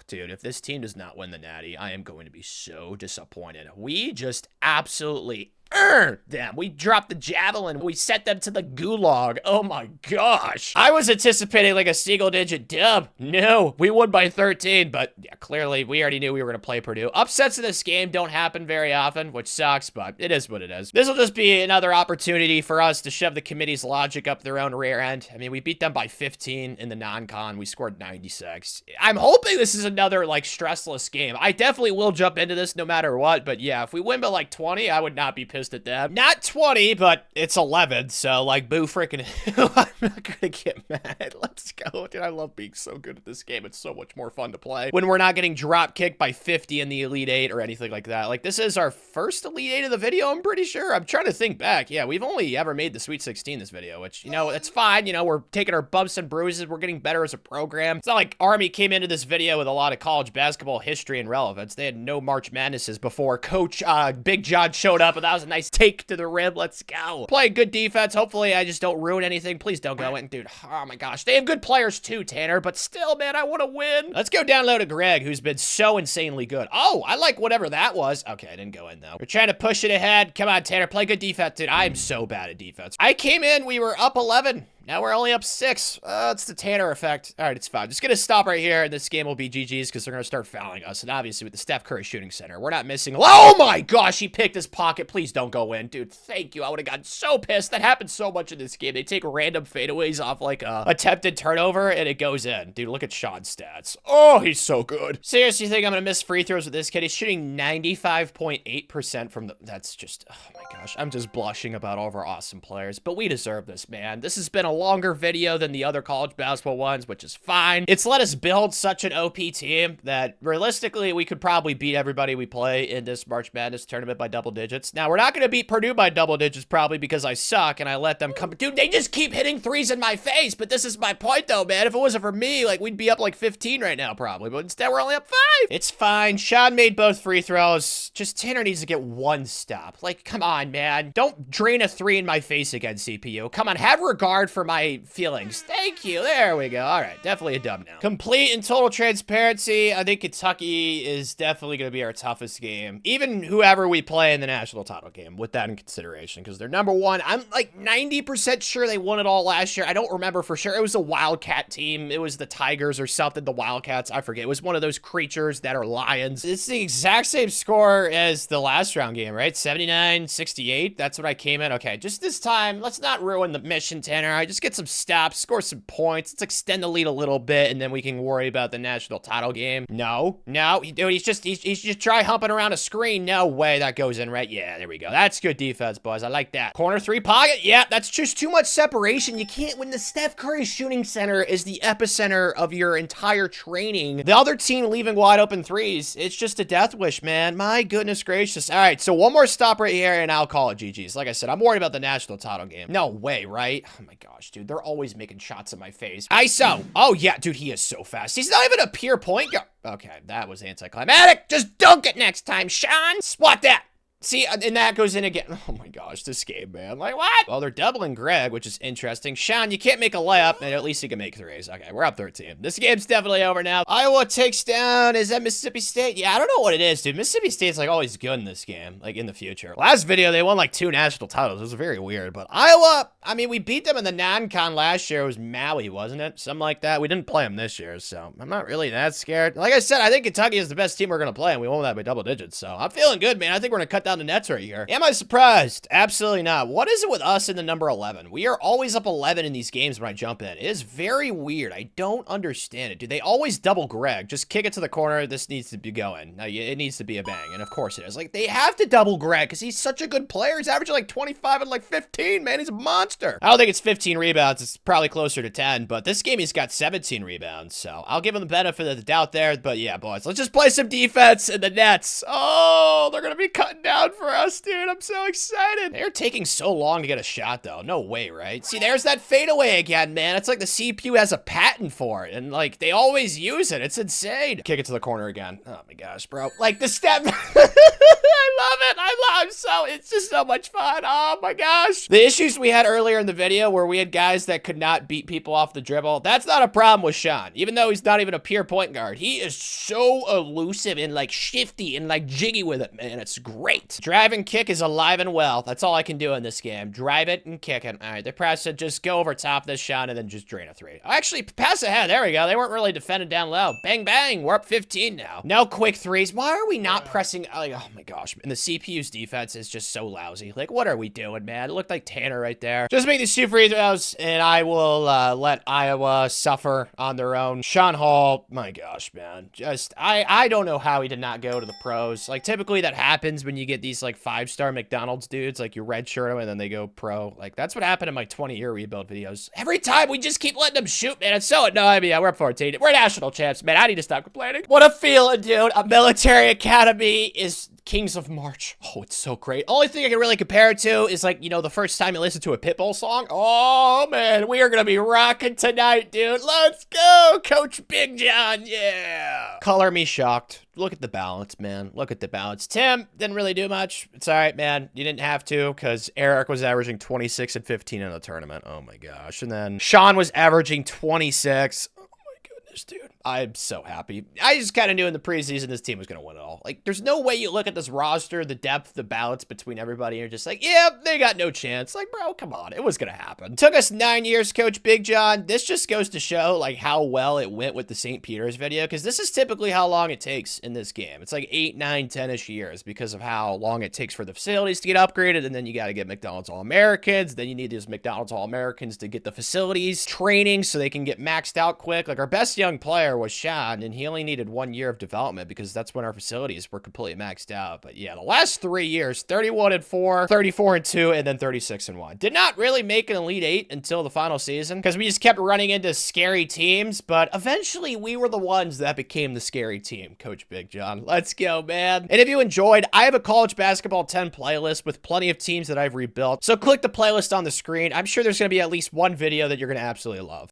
S1: Dude, if this team does not win the Natty, I am going to be so disappointed. We just absolutely Damn, we dropped the javelin. We sent them to the gulag. Oh my gosh. I was anticipating like a single-digit dub. No, we won by 13, but yeah, clearly we already knew we were going to play Purdue. Upsets in this game don't happen very often, which sucks, but it is what it is. This will just be another opportunity for us to shove the committee's logic up their own rear end. I mean, we beat them by 15 in the non-con. We scored 96. I'm hoping this is another like stressless game. I definitely will jump into this no matter what, but yeah, if we win by like 20, I would not be pissed at that. Not 20, but it's 11, so like boo freaking I'm not gonna get mad. Let's go. Dude, I love being so good at this game. It's so much more fun to play when we're not getting drop kicked by 50 in the Elite 8 or anything like that. Like, this is our first Elite 8 of the video, I'm pretty sure. I'm trying to think back. Yeah, we've only ever made the Sweet 16 this video, which, you know, it's fine. You know, we're taking our bumps and bruises. We're getting better as a program. It's not like Army came into this video with a lot of college basketball history and relevance. They had no March Madnesses before Coach Big John showed up, and that was a nice take to the rib. Let's go. Playing good defense. Hopefully, I just don't ruin anything. Please don't go in. Dude, oh my gosh. They have good players too, Tanner, but still, man, I want to win. Let's go down low to Greg, who's been so insanely good. Oh, I like whatever that was. Okay, I didn't go in, though. We're trying to push it ahead. Come on, Tanner. Play good defense, dude. I am so bad at defense. I came in. We were up 11. Now we're only up 6. It's the Tanner effect. All right, it's fine. Just going to stop right here, and this game will be GG's because they're going to start fouling us. And obviously, with the Steph Curry shooting center, we're not missing. Oh, my gosh. He picked his pocket. Please don't go in. Dude, thank you. I would have gotten so pissed. That happens so much in this game. They take random fadeaways off, like, a attempted turnover, and it goes in. Dude, look at Sean's stats. Oh, he's so good. Seriously, you think I'm going to miss free throws with this kid? He's shooting 95.8% from the... That's just... Oh, my gosh. I'm just blushing about all of our awesome players. But we deserve this, man. This has been a longer video than the other college basketball ones, which is fine. It's let us build such an OP team that realistically we could probably beat everybody we play in this March Madness tournament by double digits. Now, we're not going to beat Purdue by double digits probably because I suck and I let them come. Dude, they just keep hitting threes in my face, but this is my point though, man. If it wasn't for me, like, we'd be up like 15 right now probably, but instead we're only up 5. It's fine. Sean made both free throws. Just Tanner needs to get one stop. Like, come on, man. Don't drain a 3 in my face again, CPU. Come on, have regard for my feelings. Thank you. There we go. All right, definitely a dub now. Complete and total transparency. I think Kentucky is definitely going to be our toughest game. Even whoever we play in the national title game, with that in consideration, because they're number 1. I'm like 90% sure they won it all last year. I don't remember for sure. It was a Wildcat team. It was the Tigers or something. The Wildcats. I forget. It was one of those creatures that are lions. It's the exact same score as the last round game, right? 79-68. That's what I came in. Okay, just this time, let's not ruin the mission, Tanner. I just get some stops, score some points. Let's extend the lead a little bit, and then we can worry about the national title game. No, dude, he's just try humping around a screen. No way that goes in, right? Yeah, there we go. That's good defense, boys. I like that. Corner 3 pocket. Yeah, that's just too much separation. You can't, when the Steph Curry shooting center is the epicenter of your entire training, the other team leaving wide open threes, it's just a death wish, man. My goodness gracious. All right, so one more stop right here, and I'll call it GG's. Like I said, I'm worried about the national title game. No way, right? Oh my gosh, dude, they're always making shots in my face. ISO. Oh yeah, dude, he is so fast. He's not even a pure point guard. Okay, that was anticlimactic. Just dunk it next time, Sean. Swat that. See, and that goes in again. Oh my gosh, this game, man. Like, what? Well, they're doubling Greg, which is interesting. Sean, you can't make a layup, and at least you can make threes. Okay, we're up 13. This game's definitely over now. Iowa takes down, is that Mississippi State? Yeah, I don't know what it is, dude. Mississippi State's, like, always good in this game, like, in the future. Last video, they won, like, 2 national titles. It was very weird, but Iowa, I mean, we beat them in the non-con last year. It was Maui, wasn't it? Something like that. We didn't play them this year, so I'm not really that scared. Like I said, I think Kentucky is the best team we're going to play, and we won that by double digits, so I'm feeling good, man. I think we're going to cut down the nets right here. Am I surprised? Absolutely not. What is it with us in the number 11? We are always up 11 in these games when I jump in. It is very weird. I don't understand it. Do they always double Greg? Just kick it to the corner. This needs to be going. No, it needs to be a bang, and of course it is. Like, they have to double Greg because he's such a good player. He's averaging like 25 and like 15, man. He's a monster. I don't think it's 15 rebounds. It's probably closer to 10, but this game he's got 17 rebounds, so I'll give him the benefit of the doubt there. But yeah, boys, let's just play some defense in the nets. Oh, they're going to be cutting down for us, dude. I'm so excited. They're taking so long to get a shot, though. No way, right? See, there's that fadeaway again, man. It's like the CPU has a patent for it, and, like, they always use it. It's insane. Kick it to the corner again. Oh, my gosh, bro. Like, the step... I love it. It's just so much fun. Oh, my gosh. The issues we had earlier in the video where we had guys that could not beat people off the dribble, that's not a problem with Sean. Even though he's not even a pure point guard, he is so elusive and, like, shifty and, like, jiggy with it, man. It's great. it. Drive and kick is alive and well. That's all I can do in this game. Drive it and kick it. All right, they press it. Just go over top this shot and then just drain a three. Actually, pass ahead. There we go. They weren't really defended down low. Bang, bang. We're up 15 now. No quick threes. Why are we not pressing? Like, oh my gosh. And the CPU's defense is just so lousy. Like, what are we doing, man? It looked like Tanner right there. Just make these 2 free throws and I will let Iowa suffer on their own. Sean Hall, my gosh, man. Just, I don't know how he did not go to the pros. Like, typically that happens when you get these, like, 5-star McDonald's dudes. Like, you redshirt them and then they go pro. Like, that's what happened in my 20-year rebuild videos. Every time we just keep letting them shoot, man. It's so annoying. Yeah, we're up 14. We're national champs, man. I need to stop complaining. What a feeling, dude. A military academy is Kings of March. Oh, it's so great. Only thing I can really compare it to is, like, you know, the first time you listen to a Pitbull song. Oh, man, we are gonna be rocking tonight, dude. Let's go, Coach Big John. Yeah. Color me shocked. Look at the balance, man. Look at the balance. Tim didn't really do much. It's all right, man. You didn't have to because Eric was averaging 26 and 15 in the tournament. Oh, my gosh. And then Sean was averaging 26. Oh, my goodness, dude. I'm so happy. I just kind of knew in the preseason this team was going to win it all. Like, there's no way you look at this roster, the depth, the balance between everybody, and you're just like, yeah, they got no chance. Like, bro, come on. It was going to happen. Took us 9 years, Coach Big John. This just goes to show, like, how well it went with the St. Peter's video, because this is typically how long it takes in this game. It's like 8, 9, 10-ish years because of how long it takes for the facilities to get upgraded, and then you got to get McDonald's All-Americans. Then you need these McDonald's All-Americans to get the facilities training so they can get maxed out quick. Like, our best young player was Sean, and he only needed 1 year of development because that's when our facilities were completely maxed out. But yeah, the last 3 years, 31-4, 34-2, and then 36-1. Did not really make an Elite 8 until the final season because we just kept running into scary teams, but eventually we were the ones that became the scary team, Coach Big John. Let's go, man. And if you enjoyed, I have a college basketball 10 playlist with plenty of teams that I've rebuilt. So click the playlist on the screen. I'm sure there's going to be at least one video that you're going to absolutely love.